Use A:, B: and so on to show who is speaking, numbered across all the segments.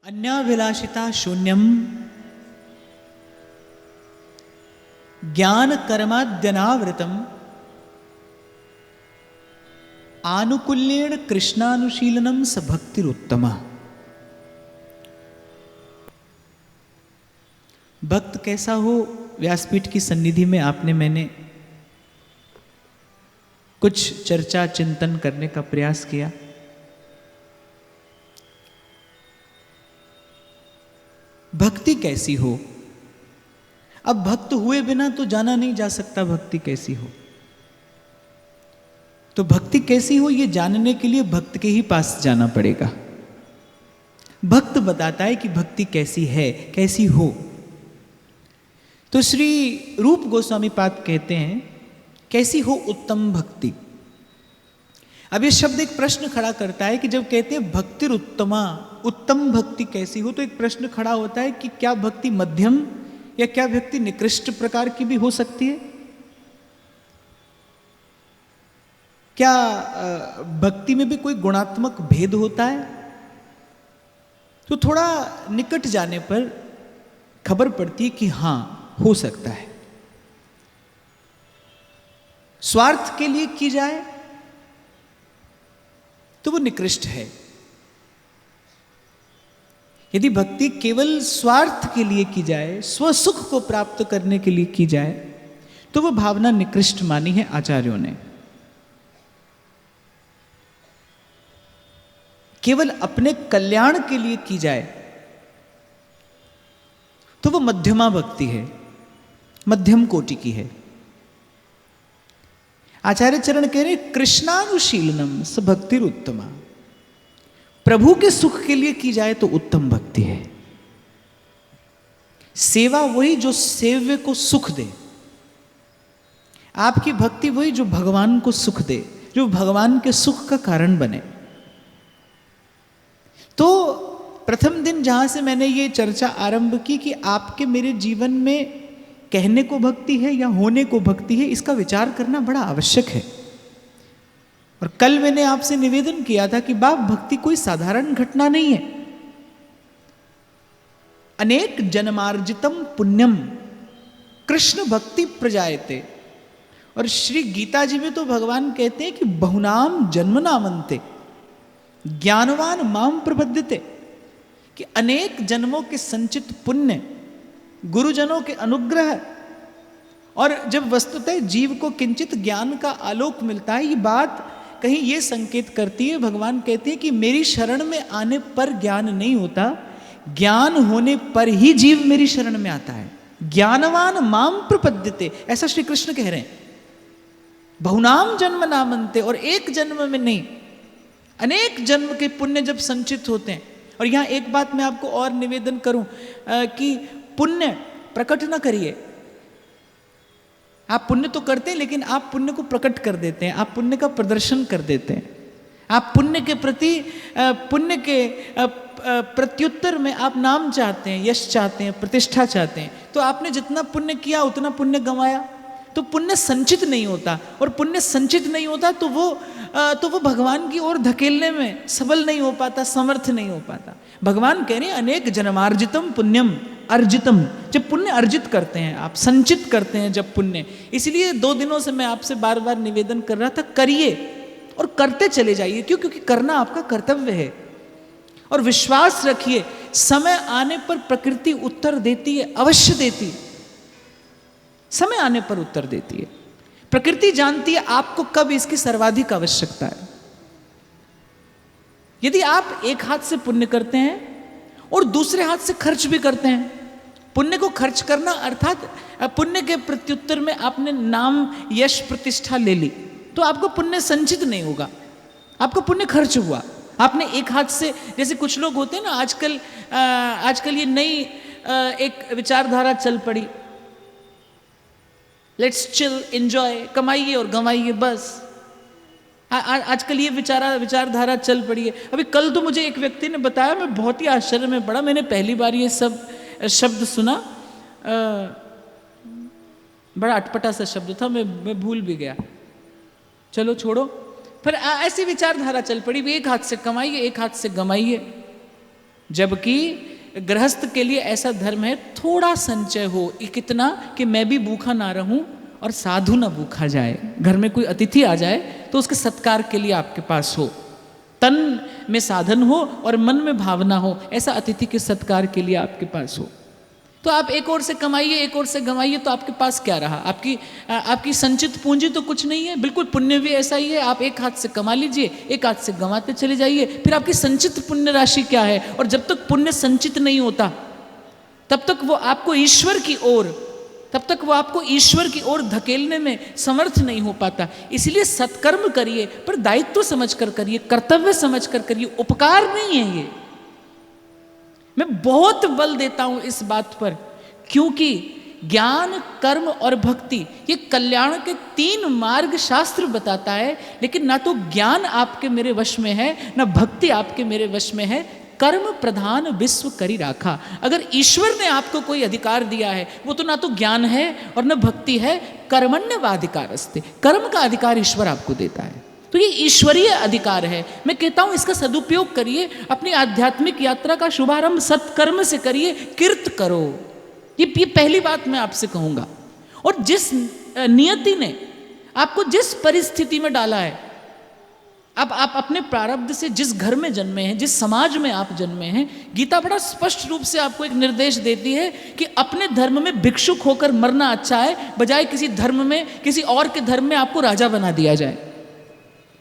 A: अन्याभिलाषिता शून्यम ज्ञान कर्माद्यनावृतम आनुकूल्येण कृष्णानुशीलनम स भक्तिरुत्तमा। भक्त कैसा हो, व्यासपीठ की सन्निधि में आपने मैंने कुछ चर्चा चिंतन करने का प्रयास किया। भक्ति कैसी हो, अब भक्त हुए बिना तो जाना नहीं जा सकता भक्ति कैसी हो। तो भक्ति कैसी हो ये जानने के लिए भक्त के ही पास जाना पड़ेगा। भक्त बताता है कि भक्ति कैसी है, कैसी हो। तो श्री रूप गोस्वामी पाद कहते हैं कैसी हो उत्तम भक्ति। अब ये शब्द एक प्रश्न खड़ा करता है कि जब कहते हैं भक्तिरुत्तमा, उत्तम भक्ति कैसी हो, तो एक प्रश्न खड़ा होता है कि क्या भक्ति मध्यम या क्या भक्ति निकृष्ट प्रकार की भी हो सकती है? क्या भक्ति में भी कोई गुणात्मक भेद होता है? तो थोड़ा निकट जाने पर खबर पड़ती है कि हां, हो सकता है। स्वार्थ के लिए की जाए तो वो निकृष्ट है। यदि भक्ति केवल स्वार्थ के लिए की जाए, स्वसुख को प्राप्त करने के लिए की जाए, तो वो भावना निकृष्ट मानी है आचार्यों ने। केवल अपने कल्याण के लिए की जाए तो वो मध्यमा भक्ति है, मध्यम कोटि की है। आचार्य चरण कह रहे कृष्णानुशीलनम स भक्तिरुत्तमा। प्रभु के सुख के लिए की जाए तो उत्तम भक्ति है। सेवा वही जो सेव्य को सुख दे। आपकी भक्ति वही जो भगवान को सुख दे, जो भगवान के सुख का कारण बने। तो प्रथम दिन जहां से मैंने ये चर्चा आरंभ की कि आपके मेरे जीवन में कहने को भक्ति है या होने को भक्ति है, इसका विचार करना बड़ा आवश्यक है। और कल मैंने आपसे निवेदन किया था कि बाप, भक्ति कोई साधारण घटना नहीं है। अनेक जन्मार्जितम पुण्यम कृष्ण भक्ति प्रजायते। और श्री गीता जी में तो भगवान कहते हैं कि बहुनाम जन्मनामन्ते ज्ञानवान माम प्रबद्धते, कि अनेक जन्मों के संचित पुण्य, गुरुजनों के अनुग्रह, और जब वस्तुतः जीव को किंचित ज्ञान का आलोक मिलता है, ये बात कहीं ये संकेत करती है, भगवान कहते हैं कि मेरी शरण में आने पर ज्ञान नहीं होता, ज्ञान होने पर ही जीव मेरी शरण में आता है। ज्ञानवान माम प्रपद्यते, ऐसा श्री कृष्ण कह रहे हैं। बहुनाम जन्म नामन्ते, और एक जन्म में नहीं, अनेक जन्म के पुण्य जब संचित होते हैं। और यहां एक बात मैं आपको और निवेदन करूं कि पुण्य प्रकट ना करिए। आप पुण्य तो करते हैं, लेकिन आप पुण्य को प्रकट कर देते हैं, आप पुण्य का प्रदर्शन कर देते हैं। आप पुण्य के प्रति, पुण्य के प्रत्युत्तर में आप नाम चाहते हैं, यश चाहते हैं, प्रतिष्ठा चाहते हैं। तो आपने जितना पुण्य किया उतना पुण्य गंवाया, तो पुण्य संचित नहीं होता। और पुण्य संचित नहीं होता तो वो भगवान की ओर धकेलने में सबल नहीं हो पाता, समर्थ नहीं हो पाता। भगवान कह रहे हैं अनेक जन्मार्जितम पुण्यम अर्जितम। जब पुण्य अर्जित करते हैं आप, संचित करते हैं जब पुण्य, इसलिए 2 दिनों से मैं आपसे बार बार निवेदन कर रहा था, करिए और करते चले जाइए। क्यों? क्योंकि करना आपका कर्तव्य है। और विश्वास रखिए, समय आने पर प्रकृति उत्तर देती है, अवश्य देती है। समय आने पर उत्तर देती है। प्रकृति जानती है आपको कब इसकी सर्वाधिक आवश्यकता है। यदि आप एक हाथ से पुण्य करते हैं और दूसरे हाथ से खर्च भी करते हैं, पुण्य को खर्च करना अर्थात पुण्य के प्रत्युत्तर में आपने नाम, यश, प्रतिष्ठा ले ली, तो आपको पुण्य संचित नहीं होगा, आपका पुण्य खर्च हुआ। आपने एक हाथ से, जैसे कुछ लोग होते हैं ना, आजकल ये नई एक विचारधारा चल पड़ी, लेट्स चिल, एंजॉय, कमाइए और गंवाइए बस। आजकल ये विचारधारा चल पड़ी है। अभी कल तो मुझे एक व्यक्ति ने बताया, मैं बहुत ही आश्चर्य में पड़ा, मैंने पहली बार ये सब शब्द सुना। बड़ा अटपटा सा शब्द था, मैं भूल भी गया, चलो छोड़ो। फिर ऐसी विचारधारा चल पड़ी, एक हाथ से कमाइए, एक हाथ से गमाइए। जबकि गृहस्थ के लिए ऐसा धर्म है थोड़ा संचय हो, कितना कि मैं भी भूखा ना रहूं और साधु ना भूखा जाए। घर में कोई अतिथि आ जाए तो उसके सत्कार के लिए आपके पास हो, तन में साधन हो और मन में भावना हो, ऐसा अतिथि के सत्कार के लिए आपके पास हो। तो आप एक ओर से कमाइए, एक ओर से गंवाइए, तो आपके पास क्या रहा? आपकी संचित पूंजी तो कुछ नहीं है। बिल्कुल पुण्य भी ऐसा ही है, आप एक हाथ से कमा लीजिए, एक हाथ से गंवाते चले जाइए, फिर आपकी संचित पुण्य राशि क्या है? और जब तक पुण्य संचित नहीं होता तब तक वो आपको ईश्वर की ओर धकेलने में समर्थ नहीं हो पाता। इसलिए सत्कर्म करिए, पर दायित्व समझकर करिए, कर्तव्य समझकर करिए, उपकार नहीं है ये। मैं बहुत बल देता हूं इस बात पर, क्योंकि ज्ञान, कर्म और भक्ति ये कल्याण के 3 मार्ग शास्त्र बताता है, लेकिन ना तो ज्ञान आपके मेरे वश में है, ना भक्ति आपके मेरे वश में है। कर्म प्रधान विश्व करी राखा। अगर ईश्वर ने आपको कोई अधिकार दिया है, वो तो ना तो ज्ञान है और ना भक्ति है, कर्मण्यवाधिकारस्ते, कर्म का अधिकार ईश्वर आपको देता है। तो ये ईश्वरीय अधिकार है। मैं कहता हूं इसका सदुपयोग करिए, अपनी आध्यात्मिक यात्रा का शुभारंभ सत्कर्म से करिए, कीर्त करो। ये पहली बात मैं आपसे कहूंगा। और जिस नियति ने आपको जिस परिस्थिति में डाला है, अब आप अपने प्रारब्ध से जिस घर में जन्मे हैं, जिस समाज में आप जन्मे हैं, गीता बड़ा स्पष्ट रूप से आपको एक निर्देश देती है कि अपने धर्म में भिक्षुक होकर मरना अच्छा है, बजाय किसी धर्म में, किसी और के धर्म में आपको राजा बना दिया जाए।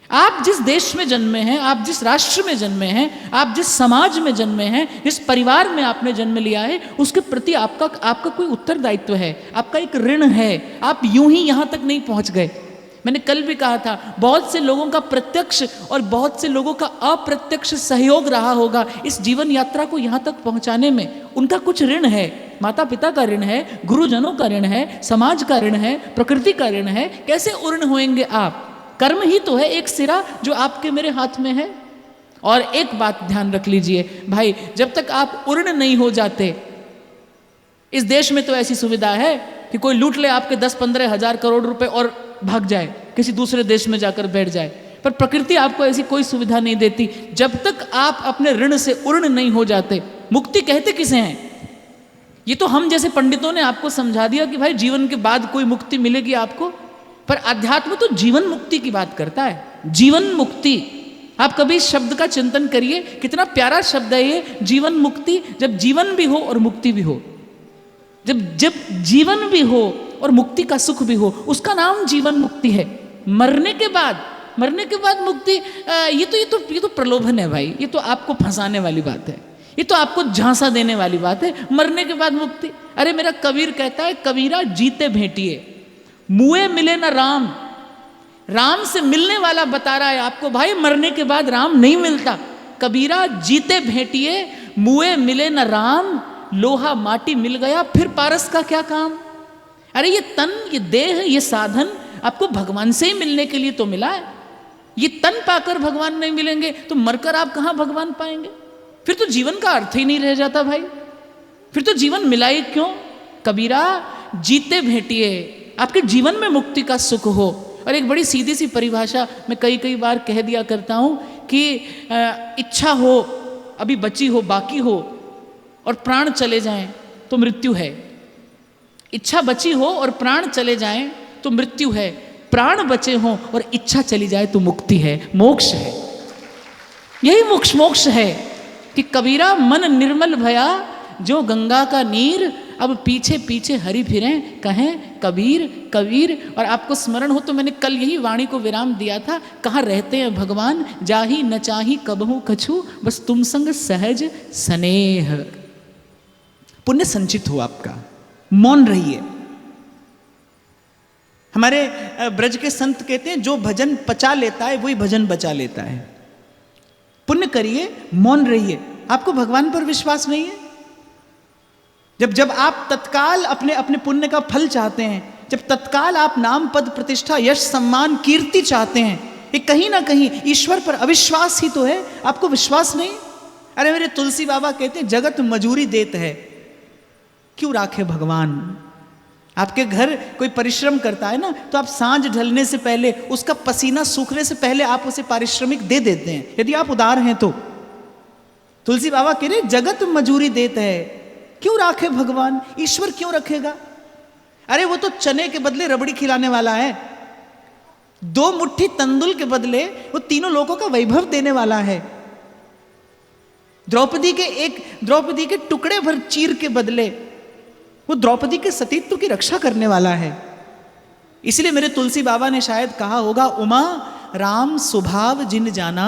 A: आप जिस देश में जन्मे हैं, आप जिस राष्ट्र में जन्मे हैं, आप जिस समाज में जन्मे हैं, जिस परिवार में आपने जन्म लिया है, उसके प्रति आपका कोई उत्तरदायित्व है, आपका एक ऋण है। आप यूं ही यहां तक नहीं पहुंच गए। मैंने कल भी कहा था, बहुत से लोगों का प्रत्यक्ष और बहुत से लोगों का अप्रत्यक्ष सहयोग रहा होगा इस जीवन यात्रा को यहां तक पहुंचाने में। उनका कुछ ऋण है, माता पिता का ऋण है, गुरुजनों का ऋण है, समाज का ऋण है, प्रकृति का ऋण है। कैसे उर्ण होएंगे आप? कर्म ही तो है एक सिरा जो आपके मेरे हाथ में है। और एक बात ध्यान रख लीजिए भाई, जब तक आप उर्ण नहीं हो जाते, इस देश में तो ऐसी सुविधा है कि कोई लूट ले आपके 10-15 हजार करोड़ रुपए और भाग जाए, किसी दूसरे देश में जाकर बैठ जाए, पर प्रकृति आपको ऐसी कोई सुविधा नहीं देती। जब तक आप अपने ऋण से उर्ण नहीं हो जाते, मुक्ति कहते किसे हैं? ये तो हम जैसे पंडितों ने आपको समझा दिया कि भाई जीवन के बाद कोई मुक्ति मिलेगी आपको, पर अध्यात्म तो जीवन मुक्ति की बात करता है। जीवन मुक्ति, आप कभी इस शब्द का चिंतन करिए, कितना प्यारा शब्द है ये, जीवन मुक्ति। जब जीवन भी हो और मुक्ति भी हो, जब जीवन भी हो और मुक्ति का सुख भी हो, उसका नाम जीवन मुक्ति है। मरने के बाद मुक्ति, ये तो प्रलोभन है भाई, ये तो आपको फंसाने वाली बात है, ये तो आपको झांसा देने वाली बात है। मरने के बाद मुक्ति, अरे मेरा कबीर कहता है, कबीरा जीते भेंटिए मुए मिले ना राम। राम से मिलने वाला बता रहा है आपको, भाई मरने के बाद राम नहीं मिलता। कबीरा जीते भेंटिए मुए मिले ना राम, लोहा माटी मिल गया फिर पारस का क्या काम। अरे ये तन, ये देह, ये साधन आपको भगवान से ही मिलने के लिए तो मिला है। ये तन पाकर भगवान नहीं मिलेंगे तो मरकर आप कहां भगवान पाएंगे? फिर तो जीवन का अर्थ ही नहीं रह जाता भाई, फिर तो जीवन मिला ही क्यों? कबीरा जीते भेंटिए, आपके जीवन में मुक्ति का सुख हो। और एक बड़ी सीधी सी परिभाषा मैं कई बार कह दिया करता हूं कि इच्छा हो, अभी बची हो, बाकी हो, और प्राण चले जाएं तो मृत्यु है। इच्छा बची हो और प्राण चले जाएं तो मृत्यु है। प्राण बचे हों और इच्छा चली जाए तो मुक्ति है, मोक्ष है। यही मोक्ष है कि कबीरा मन निर्मल भया जो गंगा का नीर, अब पीछे पीछे हरि फिरें कहें कबीर कबीर। और आपको स्मरण हो तो मैंने कल यही वाणी को विराम दिया था, कहाँ रहते हैं भगवान, जाही न चाही कबहू कछु, बस तुम संग सहज स्नेह। पुण्य संचित हो आपका, मौन रहिए। हमारे ब्रज के संत कहते हैं, जो भजन पचा लेता है वही भजन बचा लेता है। पुण्य करिए, मौन रहिए। आपको भगवान पर विश्वास नहीं है? जब आप तत्काल अपने पुण्य का फल चाहते हैं, जब तत्काल आप नाम पद प्रतिष्ठा यश सम्मान कीर्ति चाहते हैं, ये कहीं ना कहीं ईश्वर पर अविश्वास ही तो है। आपको विश्वास नहीं? अरे मेरे तुलसी बाबा कहते हैं, जगत मजूरी देत है क्यों राखे भगवान। आपके घर कोई परिश्रम करता है ना, तो आप सांझ ढलने से पहले, उसका पसीना सूखने से पहले आप उसे पारिश्रमिक दे देते हैं, यदि आप उदार हैं तो। तुलसी बाबा कह रहे जगत मजूरी देते है, क्यों राखे भगवान, ईश्वर क्यों रखेगा? अरे वो तो चने के बदले रबड़ी खिलाने वाला है, 2 मुट्ठी तंदुल के बदले वो तीनों लोगों का वैभव देने वाला है। द्रौपदी के टुकड़े भर चीर के बदले वो द्रौपदी के सतीत्व की रक्षा करने वाला है। इसलिए मेरे तुलसी बाबा ने शायद कहा होगा, उमा राम स्वभाव जिन जाना,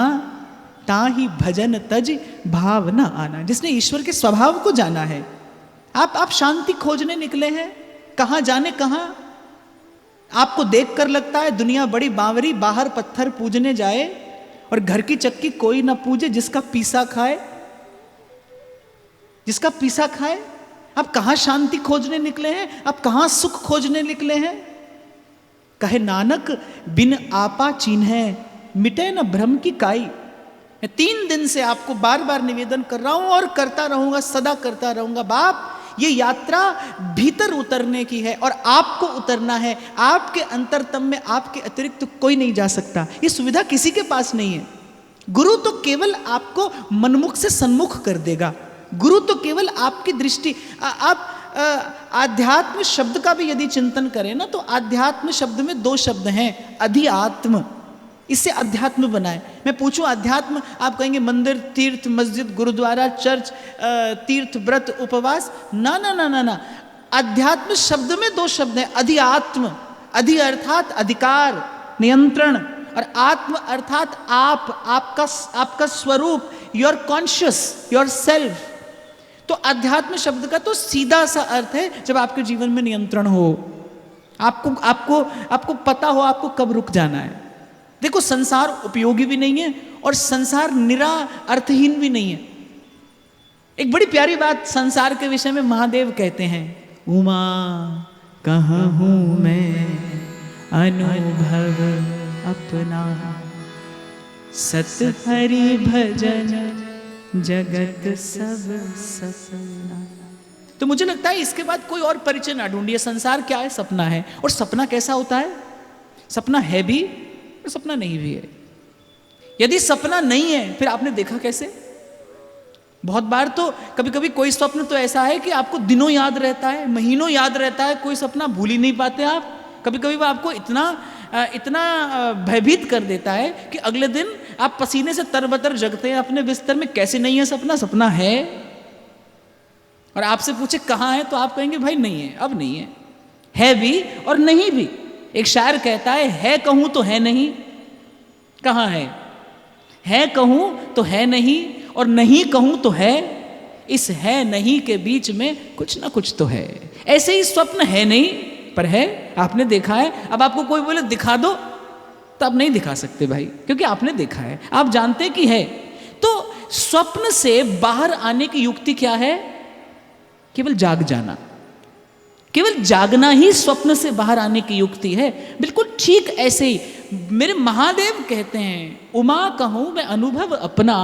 A: ताहि भजन तज भाव न आना। जिसने ईश्वर के स्वभाव को जाना है। आप शांति खोजने निकले हैं, कहां जाने कहां। आपको देखकर लगता है दुनिया बड़ी बावरी, बाहर पत्थर पूजने जाए और घर की चक्की कोई ना पूजे, जिसका पीसा खाए, जिसका पीसा खाए। आप कहां शांति खोजने निकले हैं, आप कहां सुख खोजने निकले हैं। कहे नानक बिन आपा चिन्हे, मिटे न भ्रम की काई। मैं 3 दिन से आपको बार बार निवेदन कर रहा हूं और करता रहूंगा, सदा करता रहूंगा। बाप, ये यात्रा भीतर उतरने की है और आपको उतरना है। आपके अंतरतम में आपके अतिरिक्त तो कोई नहीं जा सकता। ये सुविधा किसी के पास नहीं है। गुरु तो केवल आपको मनमुख से सन्मुख कर देगा। गुरु तो केवल आपकी दृष्टि, आप आध्यात्म शब्द का भी यदि चिंतन करें ना, तो आध्यात्म शब्द में 2 शब्द हैं, अधिआत्म, इससे अध्यात्म बनाए। मैं पूछूं अध्यात्म, आप कहेंगे मंदिर, तीर्थ, मस्जिद, गुरुद्वारा, चर्च, तीर्थ, व्रत, उपवास। ना ना ना ना ना, अध्यात्म शब्द में 2 शब्द हैं, अधिआत्म। अधि अर्थात अधिकार, नियंत्रण, और आत्म अर्थात आपका स्वरूप, योर कॉन्शियस, योर सेल्फ। तो अध्यात्म शब्द का तो सीधा सा अर्थ है जब आपके जीवन में नियंत्रण हो, आपको पता हो आपको कब रुक जाना है। देखो, संसार उपयोगी भी नहीं है और संसार निरा अर्थहीन भी नहीं है। एक बड़ी प्यारी बात संसार के विषय में महादेव कहते हैं, उमा कहाँ हूं मैं अनुभव अपना, सत हरि भजन जगत सब सपना। तो मुझे लगता है इसके बाद कोई और परिचय ना ढूंढिए। संसार क्या है? सपना है। और सपना कैसा होता है? सपना है भी और सपना नहीं भी है। यदि सपना नहीं है फिर आपने देखा कैसे? बहुत बार तो कभी कभी कोई स्वप्न तो ऐसा है कि आपको दिनों याद रहता है, महीनों याद रहता है, कोई सपना भूल ही नहीं पाते आप। कभी कभी वो आपको इतना भयभीत कर देता है कि अगले दिन आप पसीने से तरबतर जगते हैं अपने बिस्तर में। कैसे नहीं है सपना? सपना है। और आपसे पूछे कहाँ है तो आप कहेंगे भाई नहीं है, अब नहीं है। है भी और नहीं भी। एक शायर कहता है कहूं तो है नहीं। कहाँ है कहूं तो है नहीं, और नहीं कहूं तो है। इस है नहीं के बीच में कुछ ना कुछ तो है। ऐसे ही स्वप्न है नहीं पर है, आपने देखा है। अब आपको कोई बोले दिखा दो तो आप नहीं दिखा सकते भाई, क्योंकि आपने देखा है, आप जानते कि है। तो स्वप्न से बाहर आने की युक्ति क्या है? केवल जाग जाना। केवल जागना ही स्वप्न से बाहर आने की युक्ति है। बिल्कुल ठीक ऐसे ही मेरे महादेव कहते हैं, उमा कहूं मैं अनुभव अपना,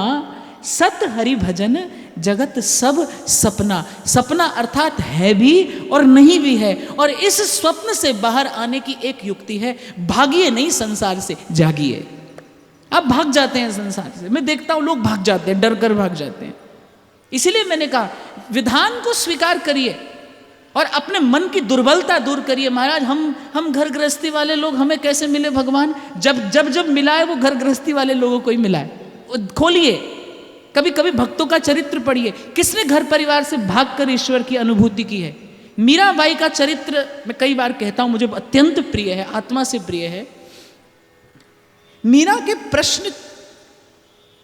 A: सत हरि भजन जगत सब सपना। सपना अर्थात है भी और नहीं भी है। और इस स्वप्न से बाहर आने की एक युक्ति है, भागिए नहीं संसार से, जागिए। आप भाग जाते हैं संसार से, मैं देखता हूं लोग भाग जाते हैं, डर कर भाग जाते हैं। इसीलिए मैंने कहा विधान को स्वीकार करिए और अपने मन की दुर्बलता दूर करिए। महाराज हम घर गृहस्थी वाले लोग, हमें कैसे मिले भगवान? जब मिला है वो घर गृहस्थी वाले लोगों को ही मिला है। खोलिए, कभी कभी भक्तों का चरित्र पढ़िए। किसने घर परिवार से भागकर ईश्वर की अनुभूति की है? मीराबाई का चरित्र मैं कई बार कहता हूं, मुझे अत्यंत प्रिय है, आत्मा से प्रिय है। मीरा के प्रश्न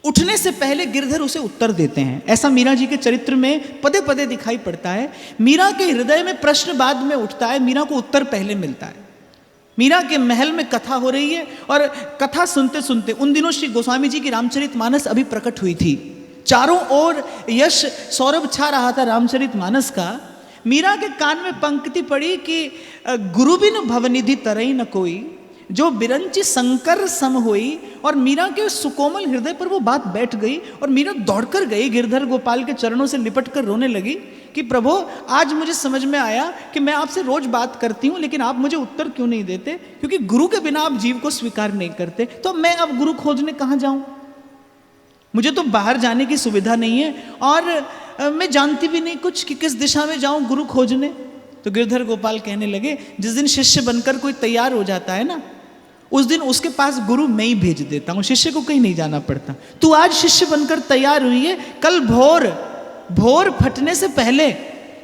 A: उठने से पहले गिरधर उसे उत्तर देते हैं। ऐसा मीरा जी के चरित्र में पदे पदे दिखाई पड़ता है। मीरा के हृदय में प्रश्न बाद में उठता है, मीरा को उत्तर पहले मिलता है। मीरा के महल में कथा हो रही है और कथा सुनते सुनते उन दिनों श्री गोस्वामी जी की रामचरितमानस अभी प्रकट हुई थी। चारों ओर यश सौरभ छा रहा था रामचरितमानस का। मीरा के कान में पंक्ति पड़ी कि गुरु बिनु भवनिधि तरई न कोई, जो बिरंची शंकर सम होई। और मीरा के सुकोमल हृदय पर वो बात बैठ गई और मीरा दौड़कर गई, गिरधर गोपाल के चरणों से लिपट कर रोने लगी कि प्रभु, आज मुझे समझ में आया कि मैं आपसे रोज बात करती हूँ लेकिन आप मुझे उत्तर क्यों नहीं देते? क्योंकि गुरु के बिना आप जीव को स्वीकार नहीं करते। तो मैं अब गुरु खोजने कहाँ जाऊं? मुझे तो बाहर जाने की सुविधा नहीं है और मैं जानती भी नहीं कुछ कि किस दिशा में जाऊं गुरु खोजने। तो गिरधर गोपाल कहने लगे, जिस दिन शिष्य बनकर कोई तैयार हो जाता है ना, उस दिन उसके पास गुरु मैं ही भेज देता हूँ, शिष्य को कहीं नहीं जाना पड़ता। तू आज शिष्य बनकर तैयार हुई है, कल भोर फटने से पहले,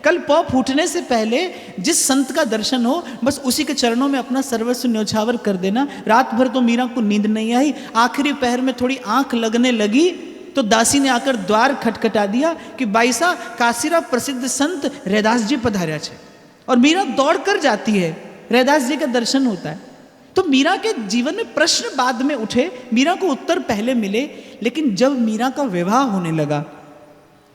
A: कल पौ फूटने से पहले जिस संत का दर्शन हो, बस उसी के चरणों में अपना सर्वस्व न्योछावर कर देना। रात भर तो मीरा को नींद नहीं आई, आखिरी पहर में थोड़ी आंख लगने लगी तो दासी ने आकर द्वार खटखटा दिया कि बाईसा काशीरा प्रसिद्ध संत रैदास जी पधार्या छे। और मीरा दौड़ कर जाती है, रैदास जी का दर्शन होता है। तो मीरा के जीवन में प्रश्न बाद में उठे, मीरा को उत्तर पहले मिले, लेकिन जब मीरा का विवाह होने लगा,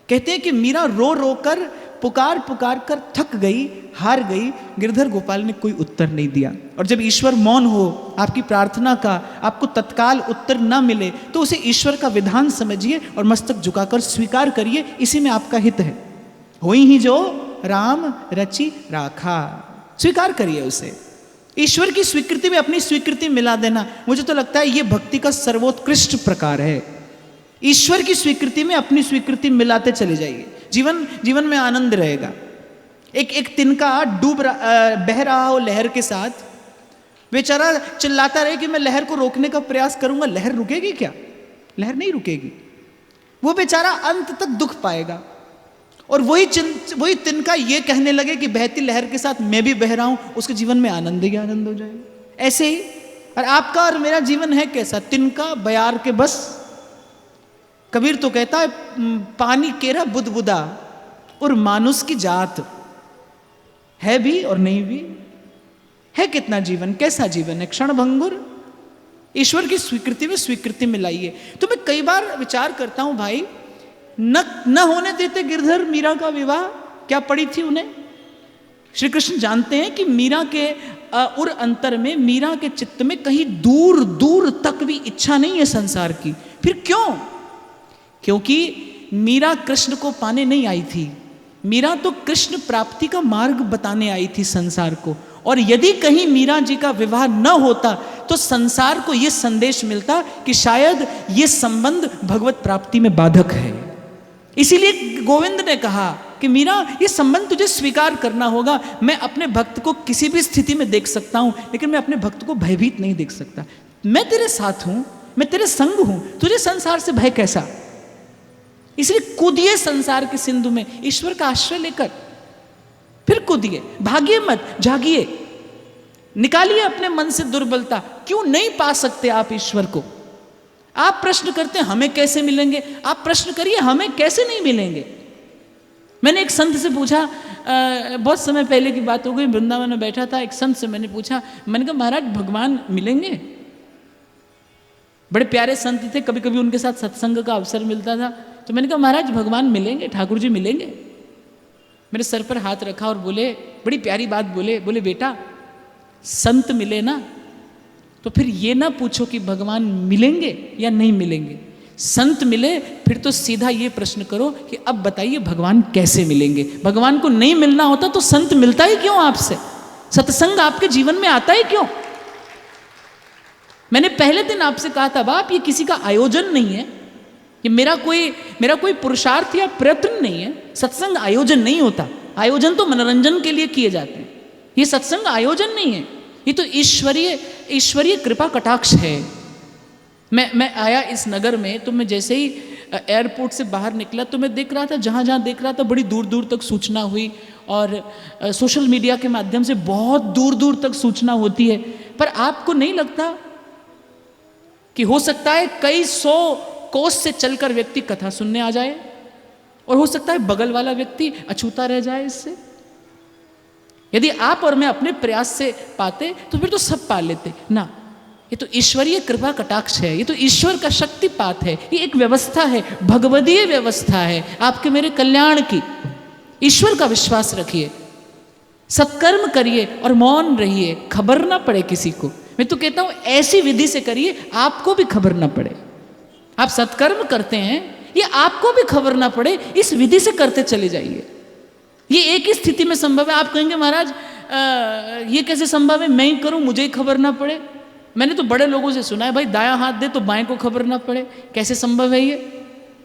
A: कहते हैं कि मीरा रो रो कर पुकार कर थक गई, हार गई। गिरधर गोपाल ने कोई उत्तर नहीं दिया। और जब ईश्वर मौन हो, आपकी प्रार्थना का आपको तत्काल उत्तर ना मिले, तो उसे ईश्वर का विधान समझिए और मस्तक झुकाकर स्वीकार करिए, इसी में आपका हित है। होई ही जो राम रचि राखा, स्वीकार करिए उसे। ईश्वर की स्वीकृति में अपनी स्वीकृति मिला देना, मुझे तो लगता है ये भक्ति का सर्वोत्कृष्ट प्रकार है। ईश्वर की स्वीकृति में अपनी स्वीकृति मिलाते चले जाइए, जीवन में आनंद रहेगा। एक तिनका बह रहा हो लहर के साथ, बेचारा चिल्लाता रहे कि मैं लहर को रोकने का प्रयास करूंगा, लहर रुकेगी क्या? लहर नहीं रुकेगी। वो बेचारा अंत तक दुख पाएगा। और वही तिनका ये कहने लगे कि बहती लहर के साथ मैं भी बह रहा हूं, उसके जीवन में आनंद ही आनंद हो जाएगा। ऐसे ही और आपका और मेरा जीवन है कैसा? तिनका बयार के बस। कबीर तो कहता है, पानी केरा बुदबुदा और मानुष की जात है भी और नहीं भी है। कितना जीवन, कैसा जीवन है? क्षण भंगुर। ईश्वर की स्वीकृति में स्वीकृति मिलाइए। तो मैं कई बार विचार करता हूं भाई, न होने देते गिरधर मीरा का विवाह, क्या पड़ी थी उन्हें? श्री कृष्ण जानते हैं कि मीरा के उर अंतर में, मीरा के चित्त में कहीं दूर दूर तक भी इच्छा नहीं है संसार की। फिर क्यों? क्योंकि मीरा कृष्ण को पाने नहीं आई थी, मीरा तो कृष्ण प्राप्ति का मार्ग बताने आई थी संसार को। और यदि कहीं मीरा जी का विवाह न होता तो संसार को यह संदेश मिलता कि शायद ये संबंध भगवत प्राप्ति में बाधक है। इसीलिए गोविंद ने कहा कि मीरा, ये संबंध तुझे स्वीकार करना होगा। मैं अपने भक्त को किसी भी स्थिति में देख सकता हूं, लेकिन मैं अपने भक्त को भयभीत नहीं देख सकता। मैं तेरे साथ हूं, मैं तेरे संग हूं, तुझे संसार से भय कैसा? इसलिए कूदिए संसार के सिंधु में ईश्वर का आश्रय लेकर, फिर कूदिए, भागिए मत, जागिए, निकालिए अपने मन से दुर्बलता। क्यों नहीं पा सकते आप ईश्वर को? आप प्रश्न करते हैं हमें कैसे मिलेंगे, आप प्रश्न करिए हमें कैसे नहीं मिलेंगे। मैंने एक संत से पूछा, बहुत समय पहले की बात हो गई, वृंदावन में बैठा था, एक संत से मैंने पूछा, मैंने कहा महाराज भगवान मिलेंगे? बड़े प्यारे संत थे, कभी कभी उनके साथ सत्संग का अवसर मिलता था। तो मैंने कहा महाराज भगवान मिलेंगे, ठाकुर जी मिलेंगे? मेरे सर पर हाथ रखा और बोले, बड़ी प्यारी बात बोले बेटा, संत मिले ना तो फिर ये ना पूछो कि भगवान मिलेंगे या नहीं मिलेंगे। संत मिले फिर तो सीधा ये प्रश्न करो कि अब बताइए भगवान कैसे मिलेंगे। भगवान को नहीं मिलना होता तो संत मिलता ही क्यों आपसे? सत्संग आपके जीवन में आता ही क्यों? मैंने पहले दिन आपसे कहा था, बाप ये किसी का आयोजन नहीं है, ये मेरा कोई पुरुषार्थ या प्रयत्न नहीं है। सत्संग आयोजन नहीं होता, आयोजन तो मनोरंजन के लिए किए जाते हैं, ये सत्संग आयोजन नहीं है, ये तो ईश्वरीय कृपा कटाक्ष है। मैं आया इस नगर में, तो मैं जैसे ही एयरपोर्ट से बाहर निकला तो मैं देख रहा था, जहाँ जहाँ देख रहा था बड़ी दूर दूर तक सूचना हुई, और सोशल मीडिया के माध्यम से बहुत दूर दूर तक सूचना होती है। पर आपको नहीं लगता कि हो सकता है कई 100 कोस से चलकर व्यक्ति कथा सुनने आ जाए, और हो सकता है बगल वाला व्यक्ति अछूता रह जाए इससे? यदि आप और मैं अपने प्रयास से पाते तो फिर तो सब पा लेते ना। ये तो ईश्वरीय कृपा कटाक्ष है, ये तो ईश्वर का शक्तिपात है, ये एक व्यवस्था है, भगवदीय व्यवस्था है आपके मेरे कल्याण की। ईश्वर का विश्वास रखिए, सत्कर्म करिए और मौन रहिए, खबर ना पड़े किसी को। मैं तो कहता हूं ऐसी विधि से करिए आपको भी खबर ना पड़े। आप सत्कर्म करते हैं, ये आपको भी खबर ना पड़े, इस विधि से करते चले जाइए। ये एक ही स्थिति में संभव है। आप कहेंगे महाराज ये कैसे संभव है, मैं ही करूं मुझे ही खबर ना पड़े? मैंने तो बड़े लोगों से सुना है, भाई दायां हाथ दे तो बाएं को खबर ना पड़े। कैसे संभव है ये?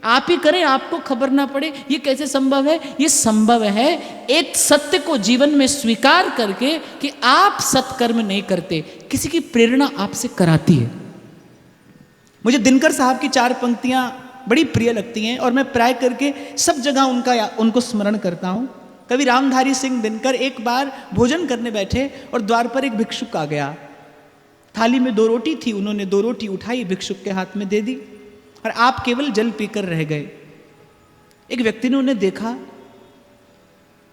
A: आप ही करें, आपको खबर ना पड़े, ये कैसे संभव है? ये संभव है एक सत्य को जीवन में स्वीकार करके कि आप सत्कर्म नहीं करते, किसी की प्रेरणा आपसे कराती है। मुझे दिनकर साहब की 4 पंक्तियां बड़ी प्रिय लगती हैं और मैं प्राय करके सब जगह उनको स्मरण करता हूं। कवि रामधारी सिंह दिनकर एक बार भोजन करने बैठे और द्वार पर एक भिक्षुक आ गया। थाली में 2 रोटी थी, उन्होंने 2 रोटी उठाई, भिक्षुक के हाथ में दे दी और आप केवल जल पीकर रह गए। एक व्यक्ति ने उन्हें देखा,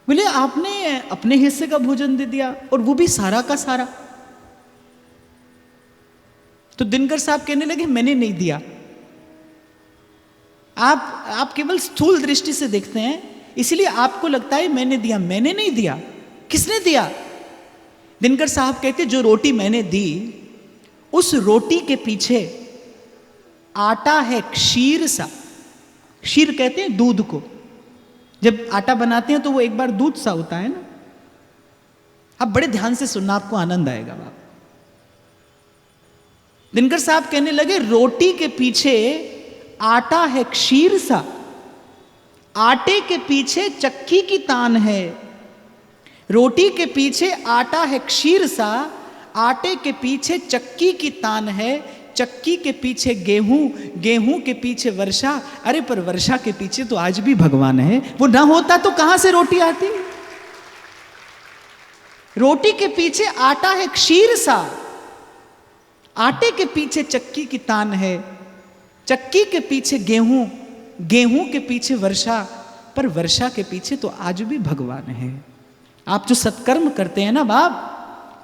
A: बोले आपने अपने हिस्से का भोजन दे दिया और वो भी सारा का सारा। तो दिनकर साहब कहने लगे मैंने नहीं दिया। आप केवल स्थूल दृष्टि से देखते हैं, इसलिए आपको लगता है मैंने दिया। मैंने नहीं दिया। किसने दिया? दिनकर साहब कहते जो रोटी मैंने दी उस रोटी के पीछे आटा है क्षीर सा। क्षीर कहते हैं दूध को, जब आटा बनाते हैं तो वो एक बार दूध सा होता है ना। आप बड़े ध्यान से सुनना, आपको आनंद आएगा। बाप दिनकर साहब कहने लगे रोटी के पीछे आटा है क्षीर सा, आटे के पीछे चक्की की तान है। रोटी के पीछे आटा है क्षीर सा, आटे के पीछे चक्की की तान है। चक्की के पीछे गेहूं, गेहूं के पीछे वर्षा। अरे पर वर्षा के पीछे तो आज भी भगवान है। वो ना होता तो कहां से रोटी आती? रोटी के पीछे आटा है क्षीर सा, आटे के पीछे चक्की की तान है। चक्की के पीछे गेहूं, गेहूं के पीछे वर्षा, पर वर्षा के पीछे तो आज भी भगवान है। आप जो सत्कर्म करते हैं ना बाप,